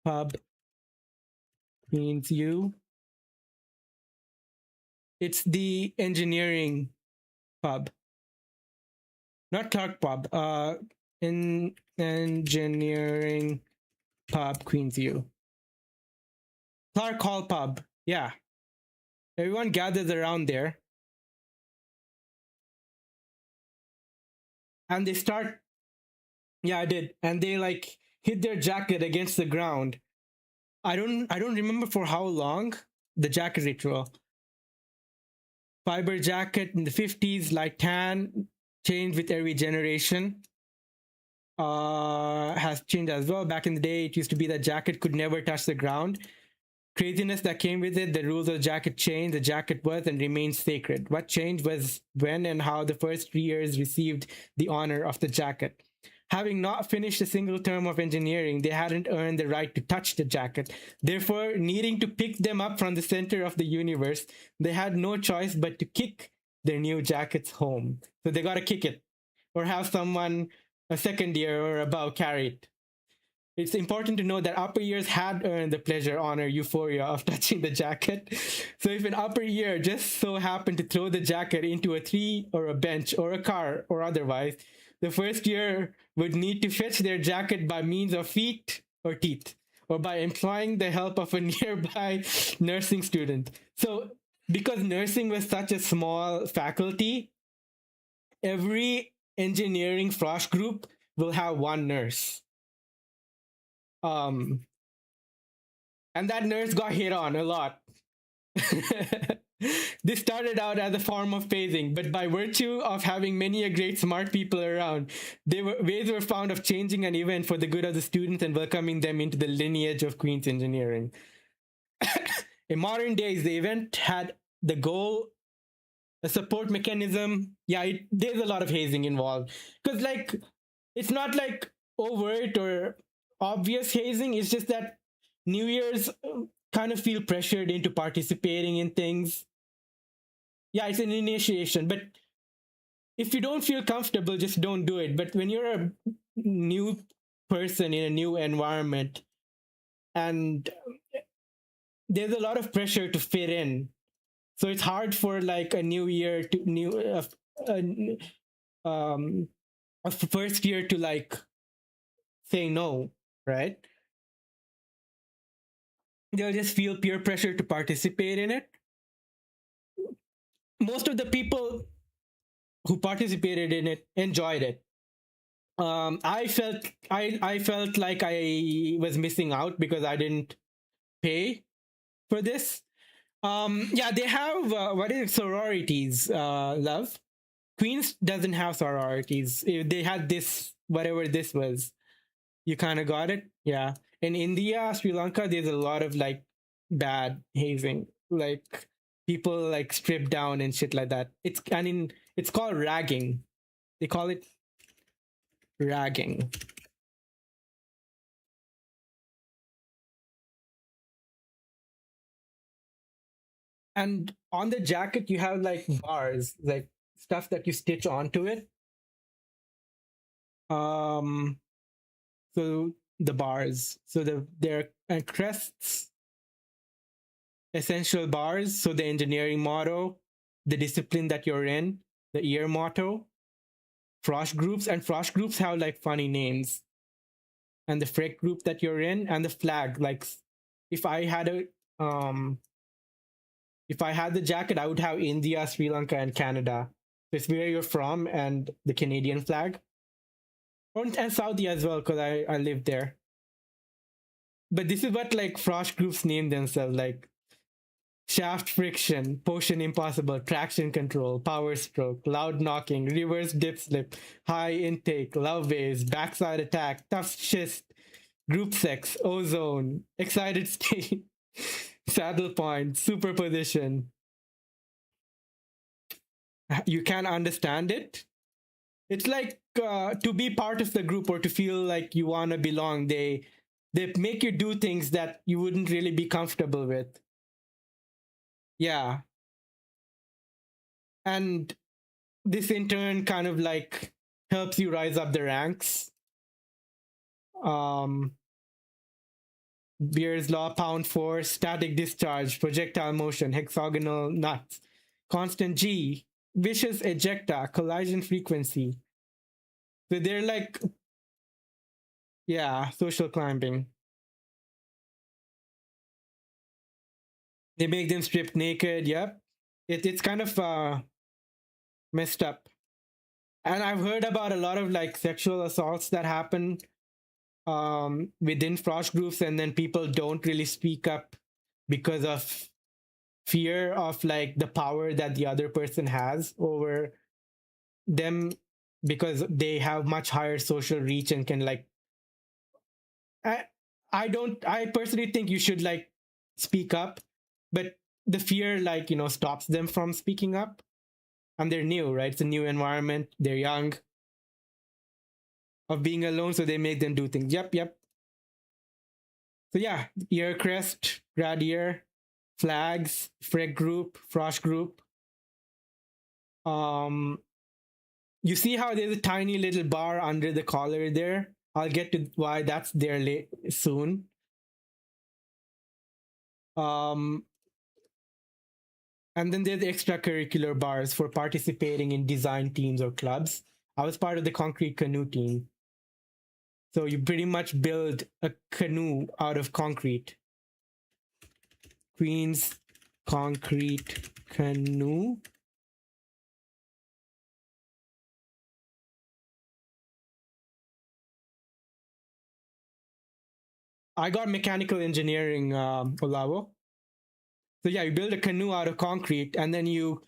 Pub means you. It's the engineering pub, not Clark pub. In engineering pub, Queensview. Clark Hall pub. Yeah. Everyone gathers around there. And they start. Yeah, I did. And they like hit their jacket against the ground. I don't remember for how long. The jacket ritual. Fiber jacket in the 50s, light tan, changed with every generation. Has changed as well. Back in the day, it used to be that jacket could never touch the ground. Craziness that came with it, the rules of the jacket changed. The jacket was and remains sacred. What changed was when and how the first 3 years received the honor of the jacket. Having not finished a single term of engineering, they hadn't earned the right to touch the jacket. Therefore, needing to pick them up from the center of the universe, they had no choice but to kick their new jackets home. So they got to kick it or have someone a second year or above carry it. It's important to know that upper years had earned the pleasure, honor, euphoria of touching the jacket. So if an upper year just so happened to throw the jacket into a tree or a bench or a car or otherwise, the first year would need to fetch their jacket by means of feet or teeth, or by employing the help of a nearby nursing student. So because nursing was such a small faculty, every engineering frosh group will have one nurse. And that nurse got hit on a lot. This started out as a form of phasing, but by virtue of having many a great smart people around, ways were found of changing an event for the good of the students and welcoming them into the lineage of Queen's engineering. In modern days, the event had the goal, a support mechanism. Yeah, there's a lot of hazing involved. Because, like, it's not like overt or obvious hazing. It's just that New Year's kind of feel pressured into participating in things. Yeah, it's an initiation, but if you don't feel comfortable, just don't do it. But when you're a new person in a new environment and there's a lot of pressure to fit in, so it's hard for like a new year to a first year to like say no, right? They'll just feel peer pressure to participate in it. Most of the people who participated in it enjoyed it. I felt like I was missing out because I didn't pay for this. Yeah, they have what is it, sororities, love. Queens doesn't have sororities. If they had this, whatever this was, you kind of got it. Yeah. In India, Sri Lanka, there's a lot of like bad hazing, like people like stripped down and shit like that. It's called ragging. They call it ragging. And on the jacket, you have like bars, like stuff that you stitch onto it. So the bars, so they're crests, essential bars. So the engineering motto, the discipline that you're in, the year motto, frosh groups, and frosh groups have like funny names, and the frick group that you're in, and the flag. Like if I had the jacket, I would have India, Sri Lanka, and Canada. So it's where you're from and the Canadian flag. And Saudi as well, because I lived there. But this is what like frosh groups name themselves, like shaft friction, potion impossible, traction control, power stroke, loud knocking, reverse dip slip, high intake, love waves, backside attack, tough schist, group sex, ozone, excited state, saddle point, superposition. You can't understand it. It's like to be part of the group or to feel like you want to belong. They make you do things that you wouldn't really be comfortable with. Yeah. And this in turn kind of like helps you rise up the ranks. Beer's law, pound force, static discharge, projectile motion, hexagonal nuts, constant G, vicious ejecta, collision frequency. So they're like, yeah, social climbing. They make them strip naked. Yep. It's kind of messed up. And I've heard about a lot of like sexual assaults that happen within frosh groups, and then people don't really speak up because of fear of like the power that the other person has over them, because they have much higher social reach and can like I I personally think you should like speak up, but the fear like, you know, stops them from speaking up. And they're new, right? It's a new environment. They're young, of being alone, so they make them do things. Yep. So yeah, ear crest, grad ear, flags, freg group, frosh group. You see how there's a tiny little bar under the collar there? I'll get to why that's there soon. And then there's extracurricular bars for participating in design teams or clubs. I was part of the concrete canoe team. So you pretty much build a canoe out of concrete. Queens concrete canoe. I got mechanical engineering, Olavo. So yeah, you build a canoe out of concrete, and then you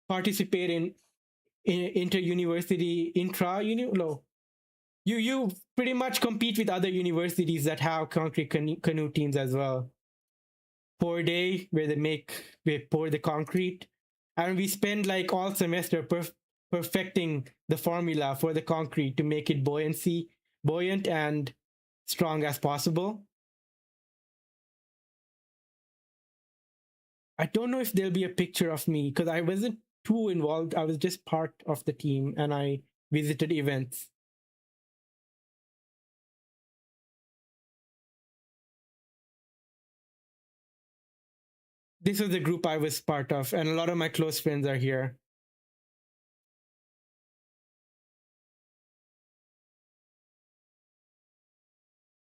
participate in inter-university, you pretty much compete with other universities that have concrete canoe teams as well. Pour day, where they pour the concrete, and we spend like all semester perfecting the formula for the concrete to make it buoyant and strong as possible. I don't know if there'll be a picture of me because I wasn't too involved. I was just part of the team and I visited events. This was the group I was part of, and a lot of my close friends are here.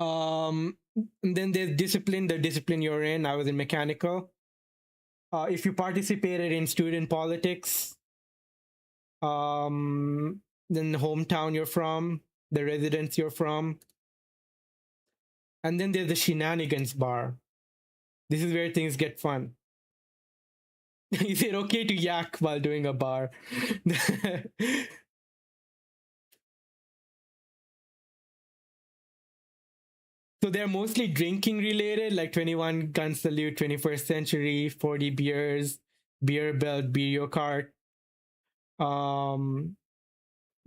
And then there's discipline, the discipline you're in. I was in mechanical. If you participated in student politics, then the hometown you're from, the residence you're from. And then there's the shenanigans bar. This is where things get fun. Is it okay to yak while doing a bar? So they're mostly drinking related, like 21 Gun Salute, 21st Century, 40 Beers, Beer Belt, Beer Kart,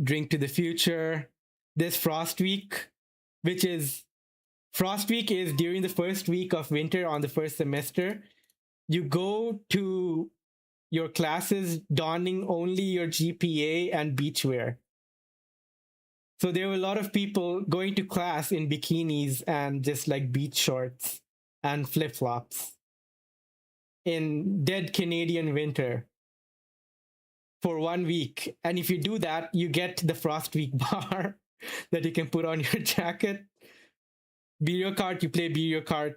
Drink to the Future. There's Frost Week, Frost Week is during the first week of winter on the first semester. You go to your classes donning only your GPA and beachwear. So there were a lot of people going to class in bikinis and just like beach shorts and flip-flops in dead Canadian winter for 1 week. And if you do that, you get the Frost Week bar that you can put on your jacket. Beer Kart, you play Beer Kart.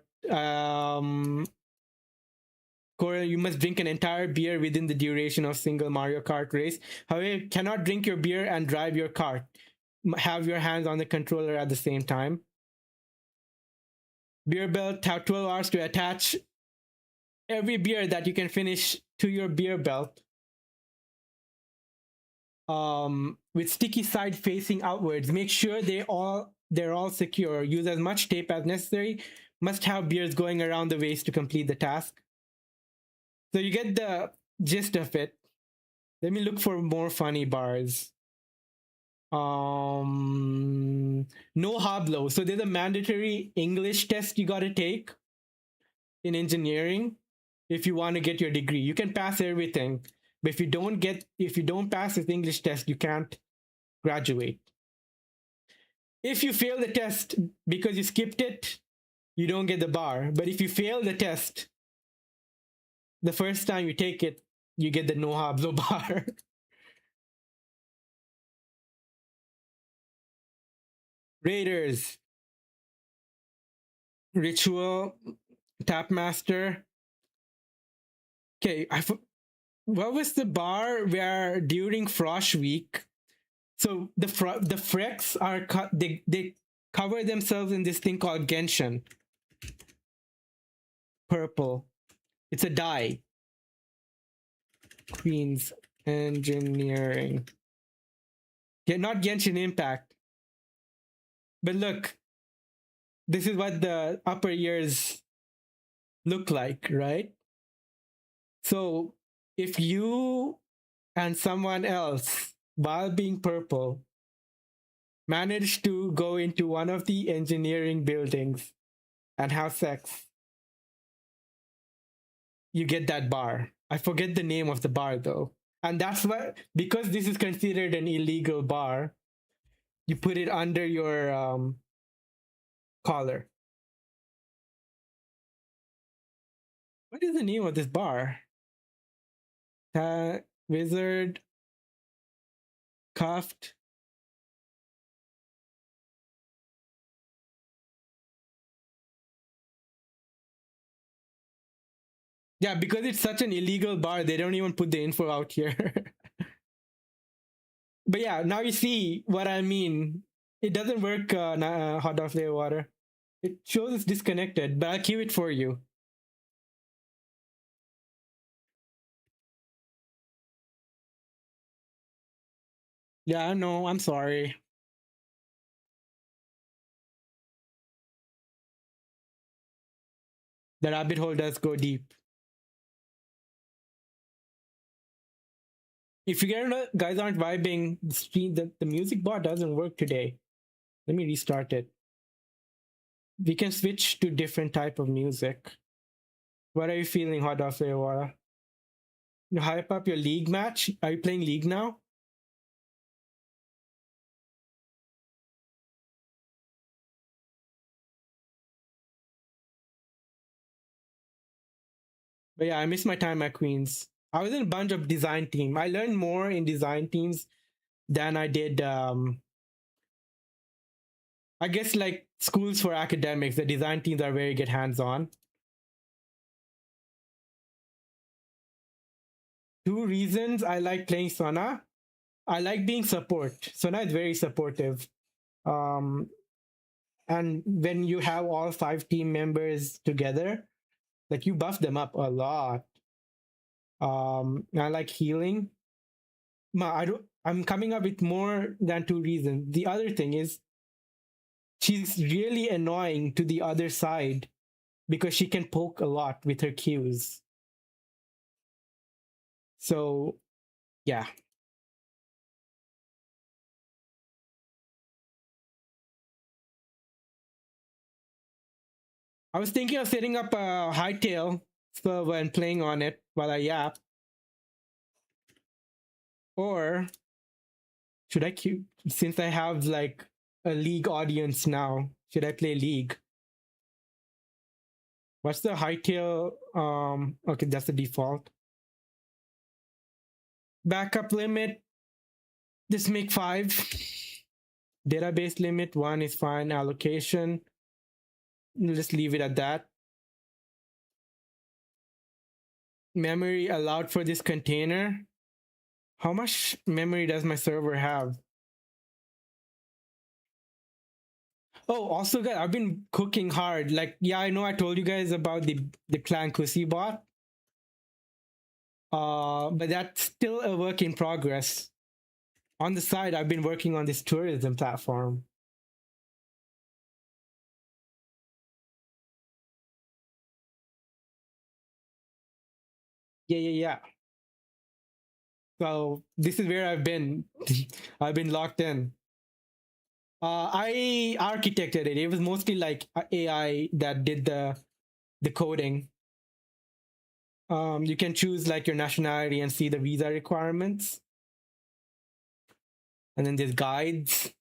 Cora, you must drink an entire beer within the duration of single Mario Kart race. However, you cannot drink your beer and drive your cart. Have your hands on the controller at the same time. Beer belt, have 12 hours to attach every beer that you can finish to your beer belt. With sticky side facing outwards. Make sure they're all secure. Use as much tape as necessary. Must have beers going around the waist to complete the task. So you get the gist of it. Let me look for more funny bars. No Hablo. So there's a mandatory English test you got to take in engineering if you want to get your degree. You can pass everything, but if you don't pass this English test, you can't graduate. If you fail the test because you skipped it, you don't get the bar. But if you fail the test the first time you take it, you get the no hablo bar. Raiders, Ritual, Tapmaster. Okay, what was the bar where during Frosh Week? So the Frex are they cover themselves in this thing called Genshin. Purple. It's a dye. Queens Engineering. Yeah, not Genshin Impact. But look, this is what the upper years look like, right? So if you and someone else, while being purple, manage to go into one of the engineering buildings and have sex, you get that bar. I forget the name of the bar though. And that's why, because this is considered an illegal bar, you put it under your collar. What is the name of this bar? Wizard, Cuffed. Yeah, because it's such an illegal bar, they don't even put the info out here. But yeah, now you see what I mean. It doesn't work, hot dog flavor water. It shows it's disconnected, but I'll cue it for you. Yeah, no, I'm sorry. The rabbit hole does go deep. If you guys aren't vibing, the music bar doesn't work today. Let me restart it. We can switch to different type of music. What are you feeling, hot dog flavor water? You hype up your league match? Are you playing league now? But yeah, I miss my time at Queens. I was in a bunch of design team. I learned more in design teams than I did. I guess like schools for academics, the design teams are very good hands-on. Two reasons I like playing Sona. I like being support. Sona is very supportive. And when you have all 5 team members together, like you buff them up a lot. I like healing. I'm coming up with more than 2 reasons. The other thing is she's really annoying to the other side because she can poke a lot with her Qs. So yeah. I was thinking of setting up a Hightail server and playing on it while I yap. Or should I queue? Since I have like a league audience now, should I play league? What's the Hightail? Okay, that's the default. Backup limit, just make 5. Database limit 1 is fine. Allocation, just leave it at that. Memory allowed for this container. How much memory does my server have? Oh, also, guys, I've been cooking hard. Like, yeah, I know I told you guys about the Clan Kusi bot. But that's still a work in progress. On the side, I've been working on this tourism platform. Yeah. So this is where I've been. I've been locked in. I architected it. It was mostly like AI that did the coding. You can choose like your nationality and see the visa requirements. And then there's guides.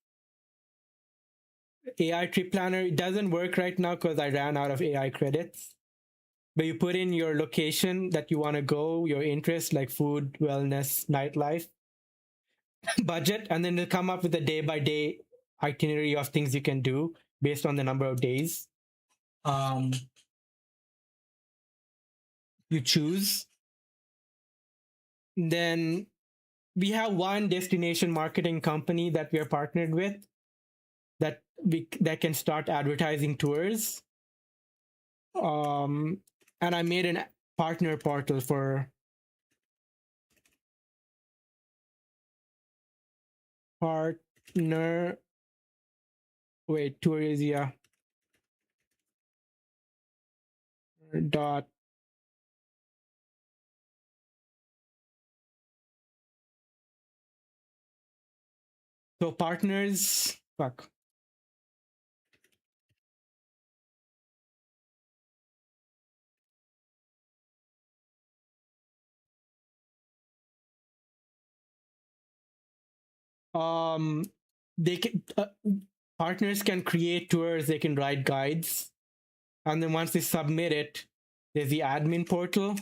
AI trip planner, it doesn't work right now because I ran out of AI credits. but you put in your location that you want to go, your interest like food, wellness, nightlife, budget, and then they'll come up with a day by day itinerary of things you can do based on the number of days you choose. Then we have one destination marketing company that we are partnered with that can start advertising tours. And I made an partner portal for partner. Wait, Tourizia dot. So partners. Fuck. They can partners can create tours. They can write guides, and then once they submit it, there's the admin portal.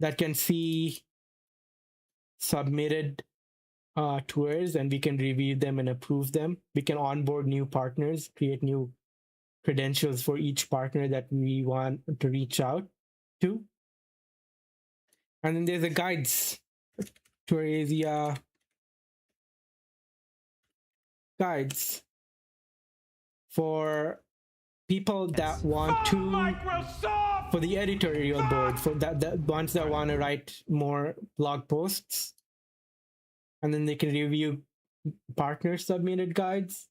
That can see submitted tours, and we can review them and approve them. We can onboard new partners, create new credentials for each partner that we want to reach out to. And then there's the guides, Tourizia guides for people that want to, Microsoft! For the editorial board, for the ones that want to write more blog posts. And then they can review partner submitted guides.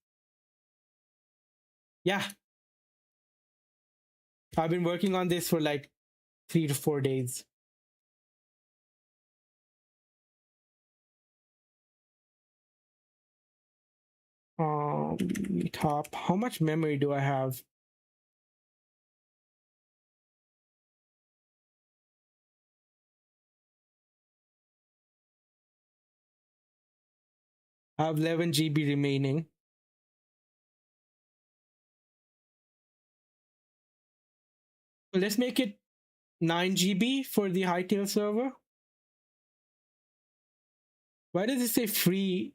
Yeah. I've been working on this for like 3 to 4 days. Top. How much memory do I have? I have 11 GB remaining. Let's make it 9 GB for the Hightail server. Why does it say free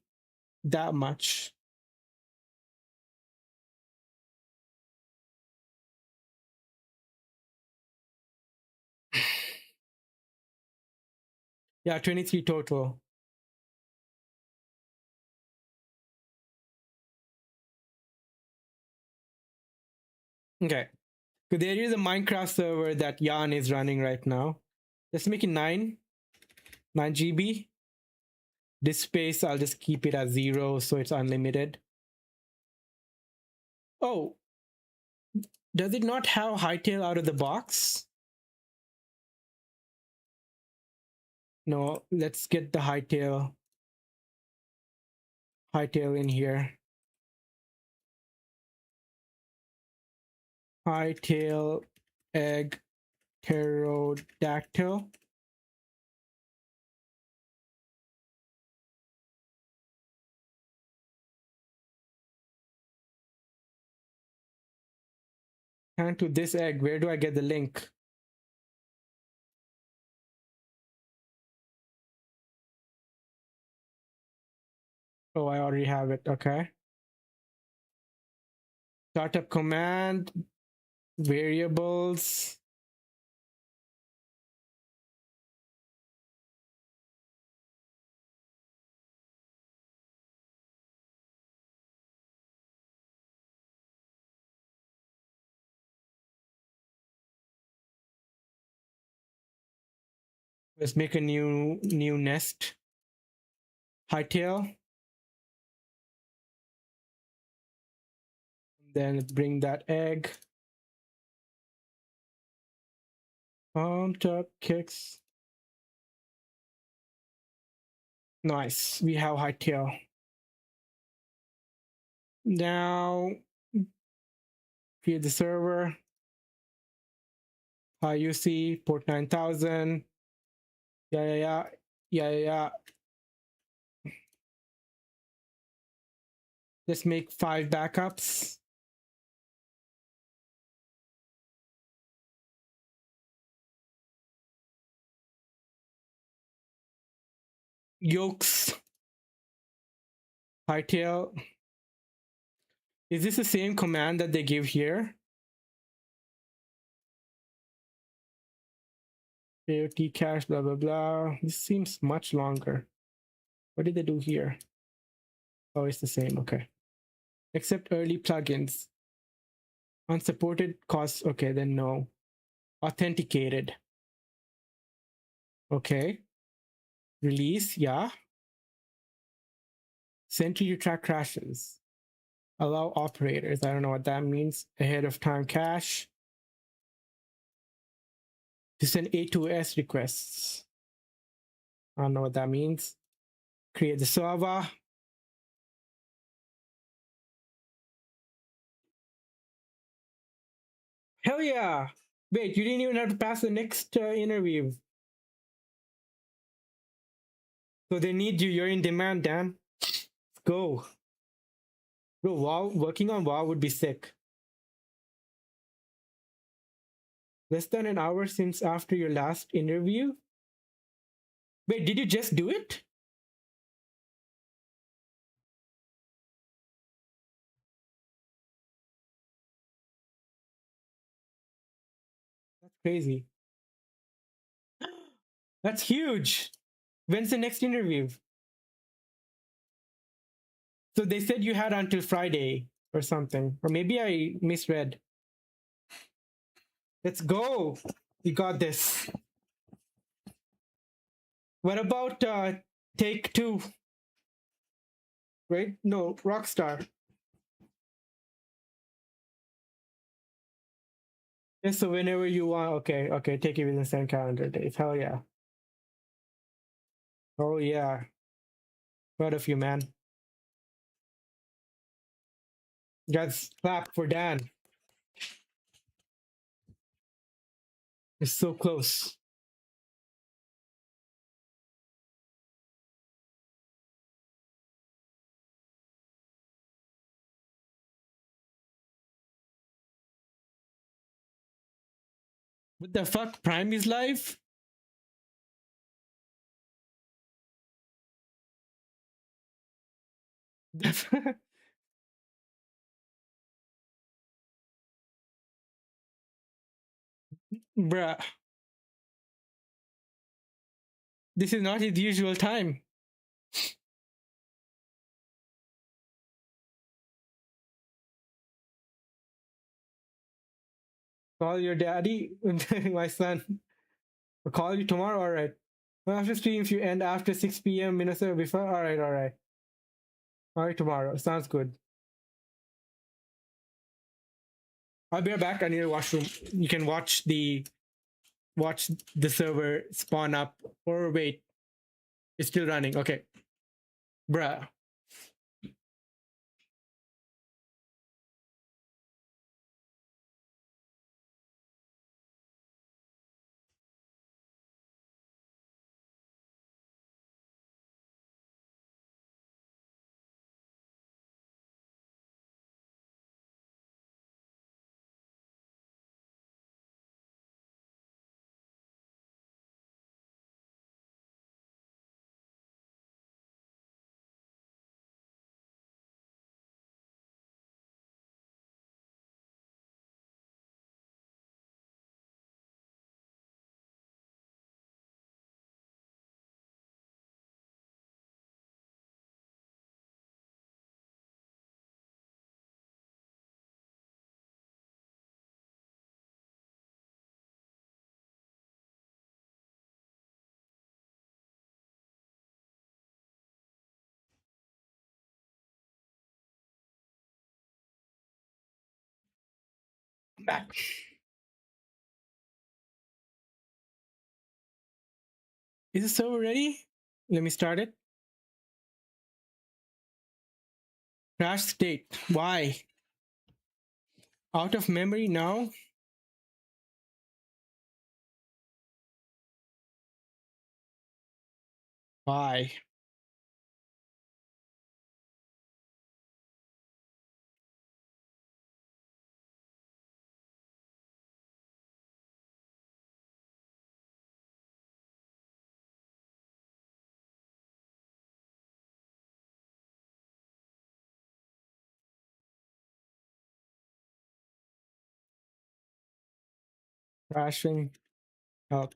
that much? Yeah, 23 total. Okay. So there is a Minecraft server that Jan is running right now. Let's make it 9 GB. This space, I'll just keep it at 0 so it's unlimited. Oh, does it not have Hightail out of the box? No, let's get the Hightail in here. Hightail egg pterodactyl. And to this egg, where do I get the link? Oh, I already have it. Okay. Startup command, variables. Let's make a new nest. Hightail. Then let's bring that egg. Pumped up kicks. Nice. We have Hightail. Now create the server. UC port 9000. Yeah. Let's make 5 backups. Yolks. Hightail. Is this the same command that they give here? AOT cache, blah, blah, blah. This seems much longer. What did they do here? Oh, it's the same. Okay. Except early plugins. Unsupported costs. Okay, then no. Authenticated. Okay. Release. Yeah. Sentry to track crashes. Allow operators. I don't know what that means. Ahead of time cache. To send A2S requests. I don't know what that means. Create the server. Hell yeah. Wait, you didn't even have to pass the next interview. So they need you. You're in demand, Dan. Let's go. Bro, WoW, working on WoW would be sick. Less than an hour since after your last interview? Wait, did you just do it? That's crazy. That's huge. When's the next interview? So they said you had until Friday or something. Or maybe I misread. Let's go. You got this. What about Take Two? Right? No, Rockstar. Yeah, so whenever you want, okay, take it within 7 calendar days. Hell yeah. Oh yeah. Proud of you, man. Guys, clap for Dan. It's so close. What the fuck? Prime is live? Bruh. This is not his usual time. Call your daddy, my son. I'll call you tomorrow, alright. Well, after stream, if you end after 6 p.m. Minnesota before, alright. Alright, tomorrow. Sounds good. I'll be right back. I need a washroom. You can watch the server spawn up. Or wait, it's still running. Okay. Bruh. I'm back. Is the server ready? Let me start it. Crash state. Why? Out of memory now? Why? Crashing. Help.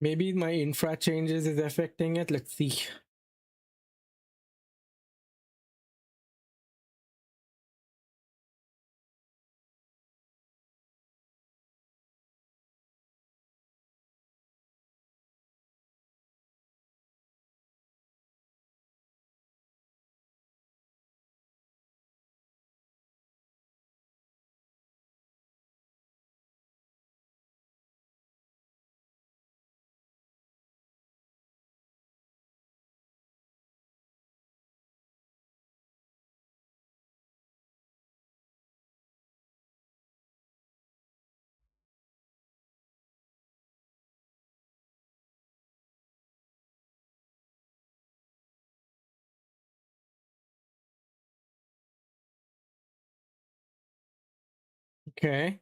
Maybe my infra changes is affecting it. Let's see. Okay.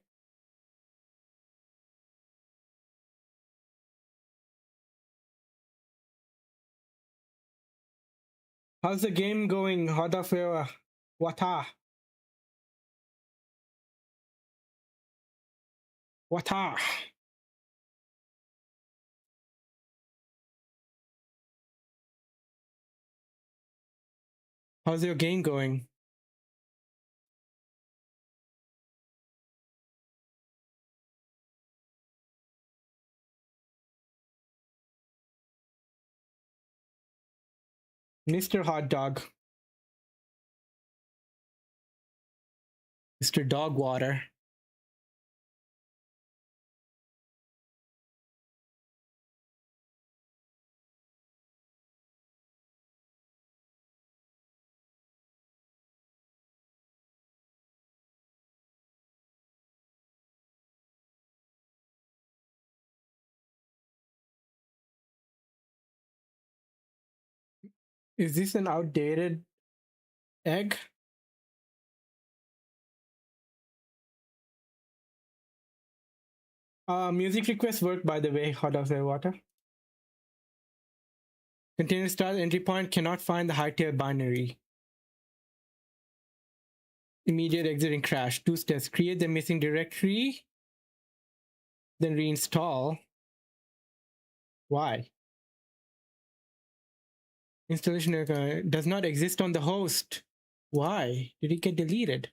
How's the game going? Hodafewa. Wata. Wata. How's your game going? Mr. Hot Dog. Mr. Dog Water. Is this an outdated egg? Music request work, by the way. Hodafewa. Container style entry point cannot find the high-tail binary. Immediate exit and crash. 2 steps. Create the missing directory. Then reinstall. Why? Installation does not exist on the host. Why? Did it get deleted?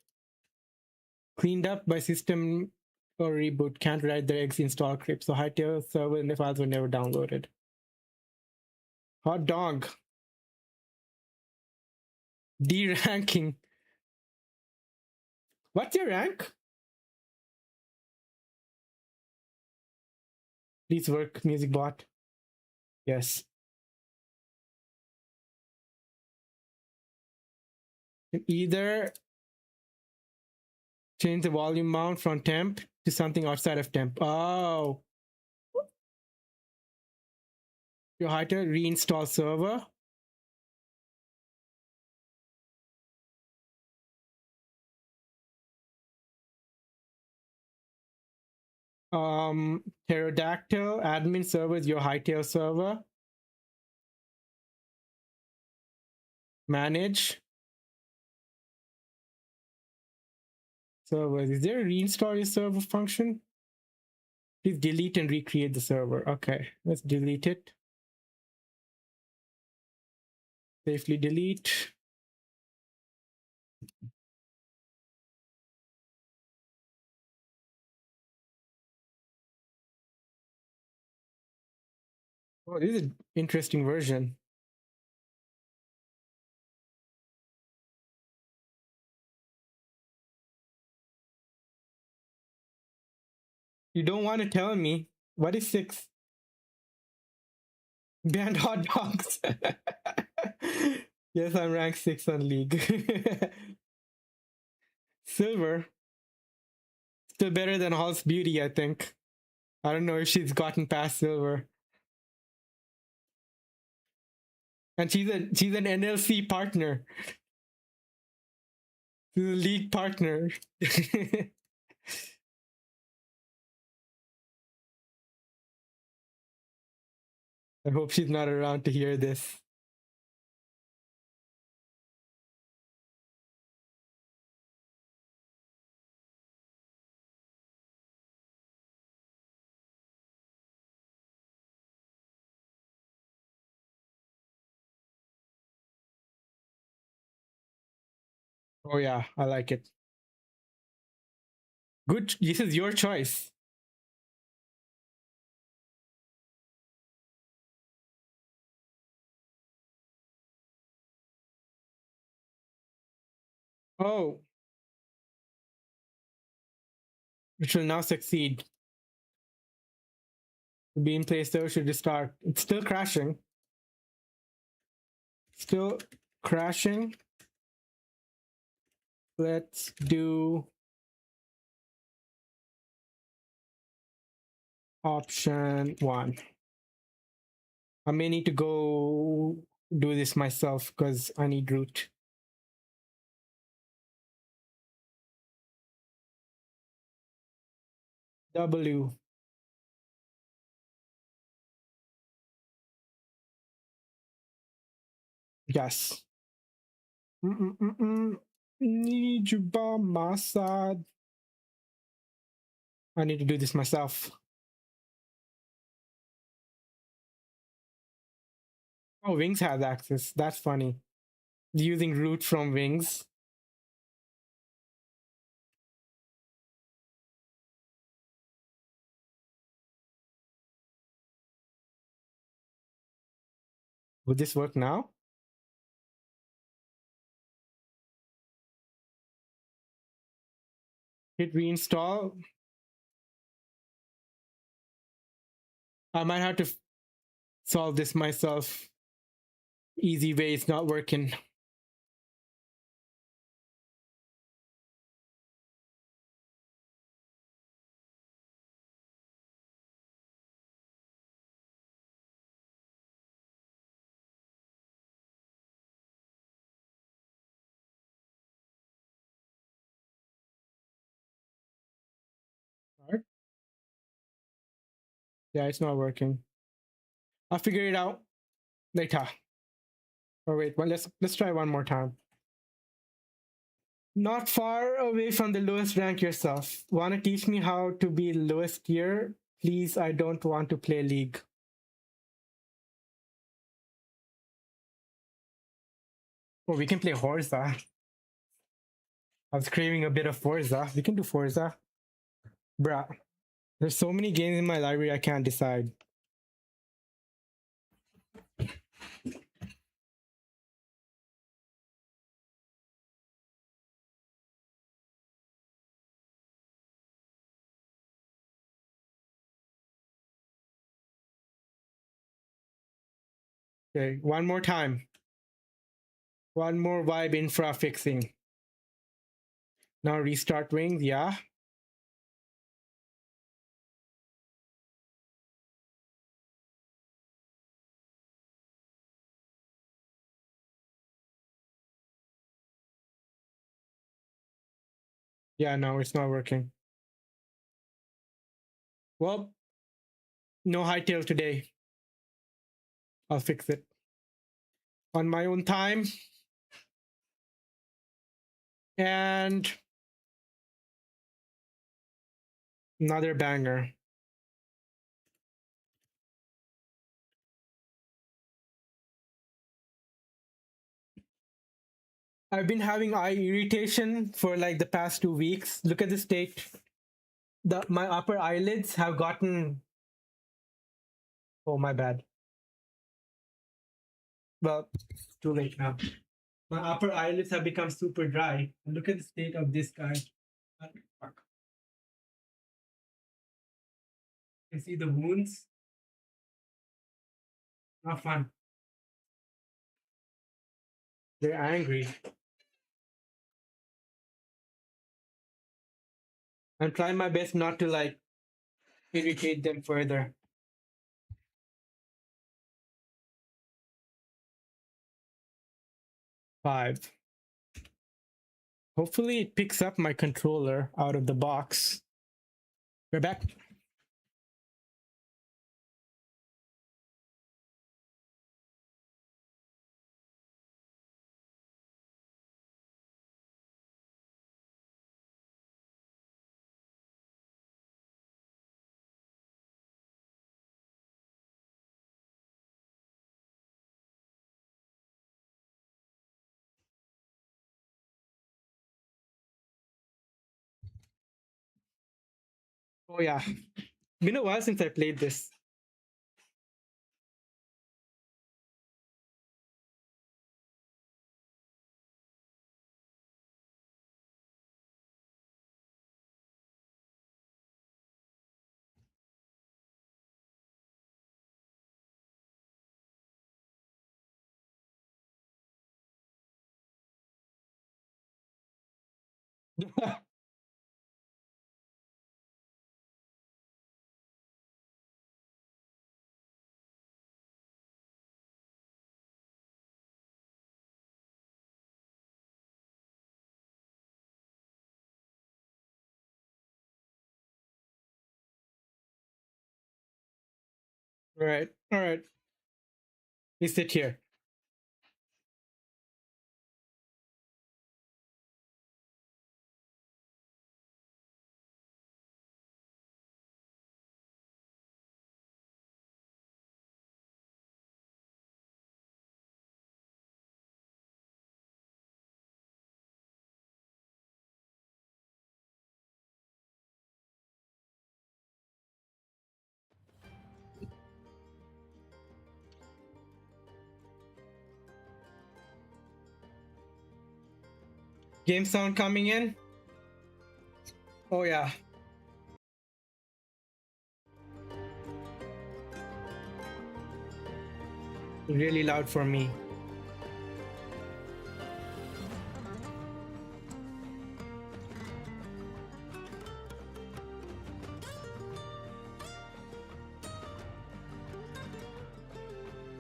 Cleaned up by system or reboot. Can't write the X install script. So high-tail server and the files were never downloaded. Hot dog. D-ranking. What's your rank? Please work, music bot. Yes. Either change the volume mount from temp to something outside of temp. Oh. Your high-tail reinstall server. Pterodactyl admin server is your high-tail server. Manage servers. Is there a reinstall your server function? Please delete and recreate the server. Okay, let's delete it. Safely delete. Oh, this is an interesting version. You don't want to tell me. What is 6? Banned hot dogs. Yes, I'm ranked 6 on League. Silver. Still better than Hall's Beauty, I think. I don't know if she's gotten past silver. And she's an NLC partner. She's a league partner. I hope she's not around to hear this. Oh yeah, I like it. Good. This is your choice. Oh, it will now succeed. Beam playstore should restart. It's still crashing. Still crashing. Let's do option 1. I may need to go do this myself because I need root. W. Yes. Need you by my side. I need to do this myself. Oh, Wings has access. That's funny. Using root from Wings. Would this work now? Hit reinstall. I might have to solve this myself. Easy way, it's not working. Yeah, it's not working. I'll figure it out later. Oh wait, well, let's try one more time. Not far away from the lowest rank yourself. Wanna teach me how to be lowest tier? Please, I don't want to play League. Oh, we can play Forza. I was craving a bit of Forza. We can do Forza. Bruh. There's so many games in my library I can't decide. Okay, one more time. One more vibe infra fixing. Now restart Wings, yeah. Yeah, no, it's not working. Well, no hightail today. I'll fix it. On my own time. And another banger. I've been having eye irritation for like the past 2 weeks. Look at the state. My upper eyelids have gotten. Oh, my bad. Well, it's too late now. My upper eyelids have become super dry. Look at the state of this guy. You see the wounds? Not fun. They're angry. I'm trying my best not to like irritate them further. Five. Hopefully it picks up my controller out of the box. We're back. Oh yeah. Been a while since I played this. All right. We sit here. Game sound coming in. Oh yeah. Really loud for me.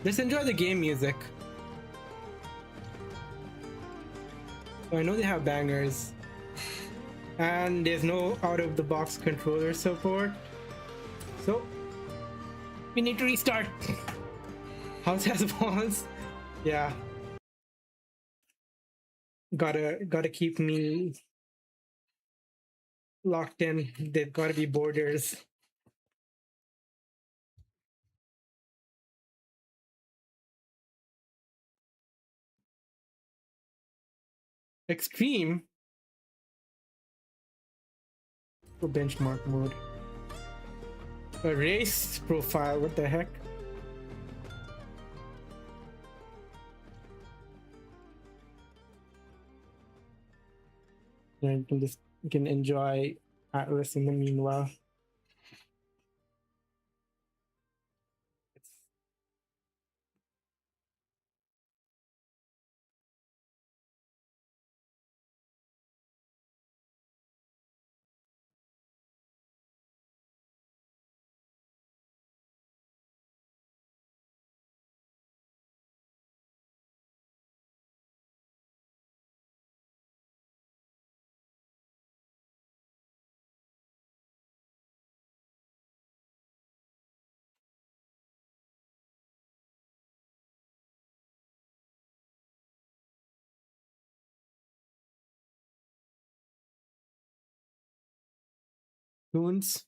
Just enjoy the game music. I know they have bangers. And there's no out of the box controller support. So we need to restart. House has walls. Yeah. Gotta keep me locked in. There's gotta be borders. Extreme for benchmark mode. A race profile, what the heck? You can enjoy Atlas in the meanwhile. Tunes.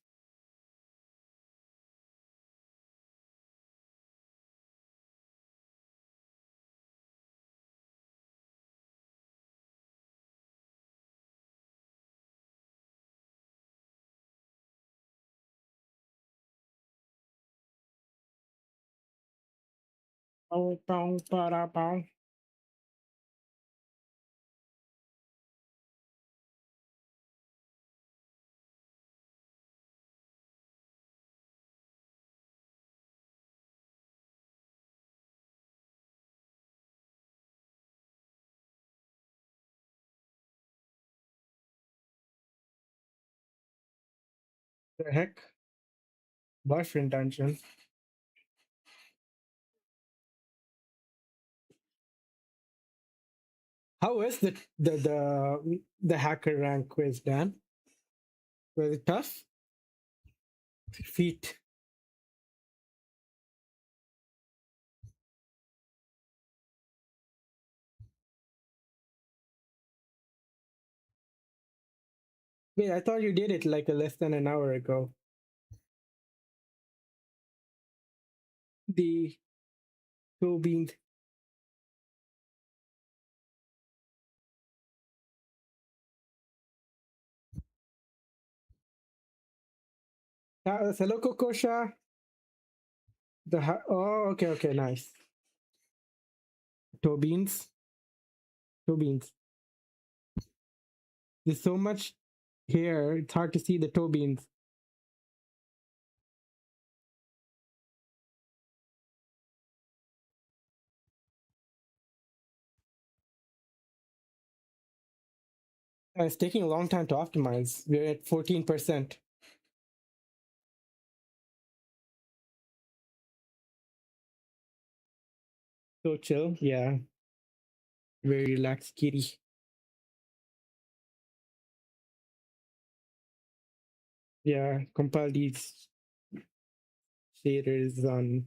Oh, bow, ba, bow. The heck? Boyfriend dungeon. How is the hacker rank quiz, Dan? Was it tough? Feet. Wait, I thought you did it like a less than an hour ago. The two beans. Hello, Kokosha. Oh, okay, okay, nice. Toe beans. Toe beans. There's so much here, it's hard to see the toe beans. It's taking a long time to optimize. We're at 14%. So chill, yeah. Very relaxed kitty. Yeah, compile these shaders on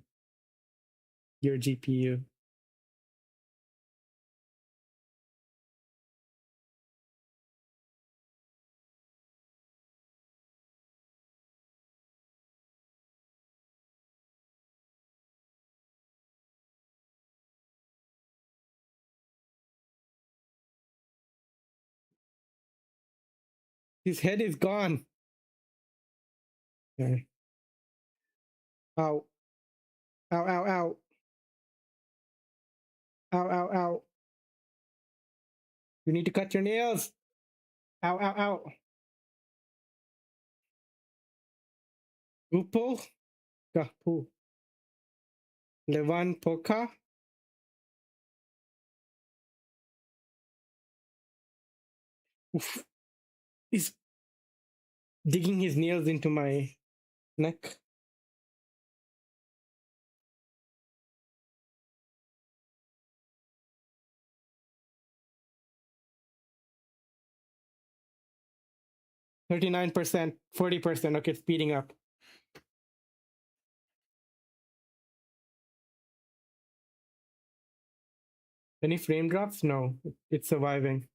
your GPU. His head is gone. Yeah. Ow. Ow, ow, ow. Ow, ow, ow. You need to cut your nails. Ow, ow, ow. Upo? Kapu. Levan Poka? Oof. He's digging his nails into my neck. %39%, 40%. Okay, it's speeding up. Any frame drops? No, it's surviving.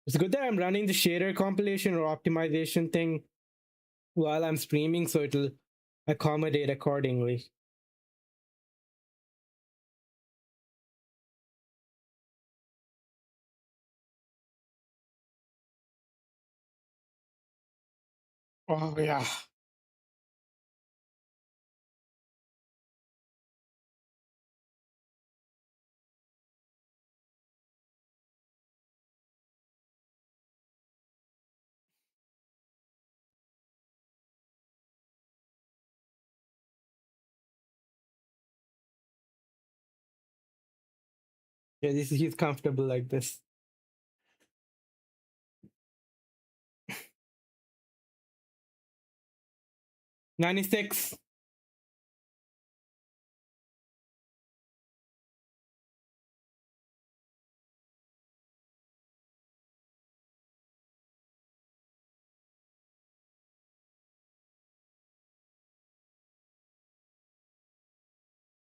It's good that I'm running the shader compilation or optimization thing while I'm streaming, so it'll accommodate accordingly. Oh, yeah. Yeah, he's comfortable like this. $96.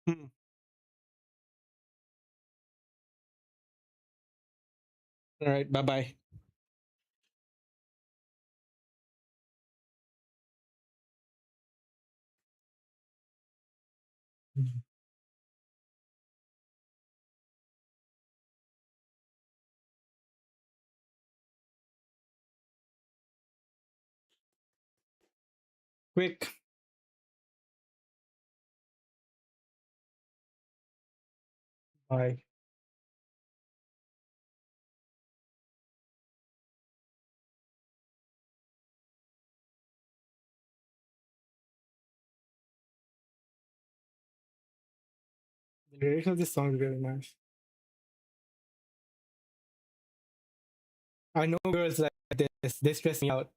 Hmm. All right, bye-bye. Quick. Bye. The lyrics of this song is really nice. I know girls like this. They stress me out.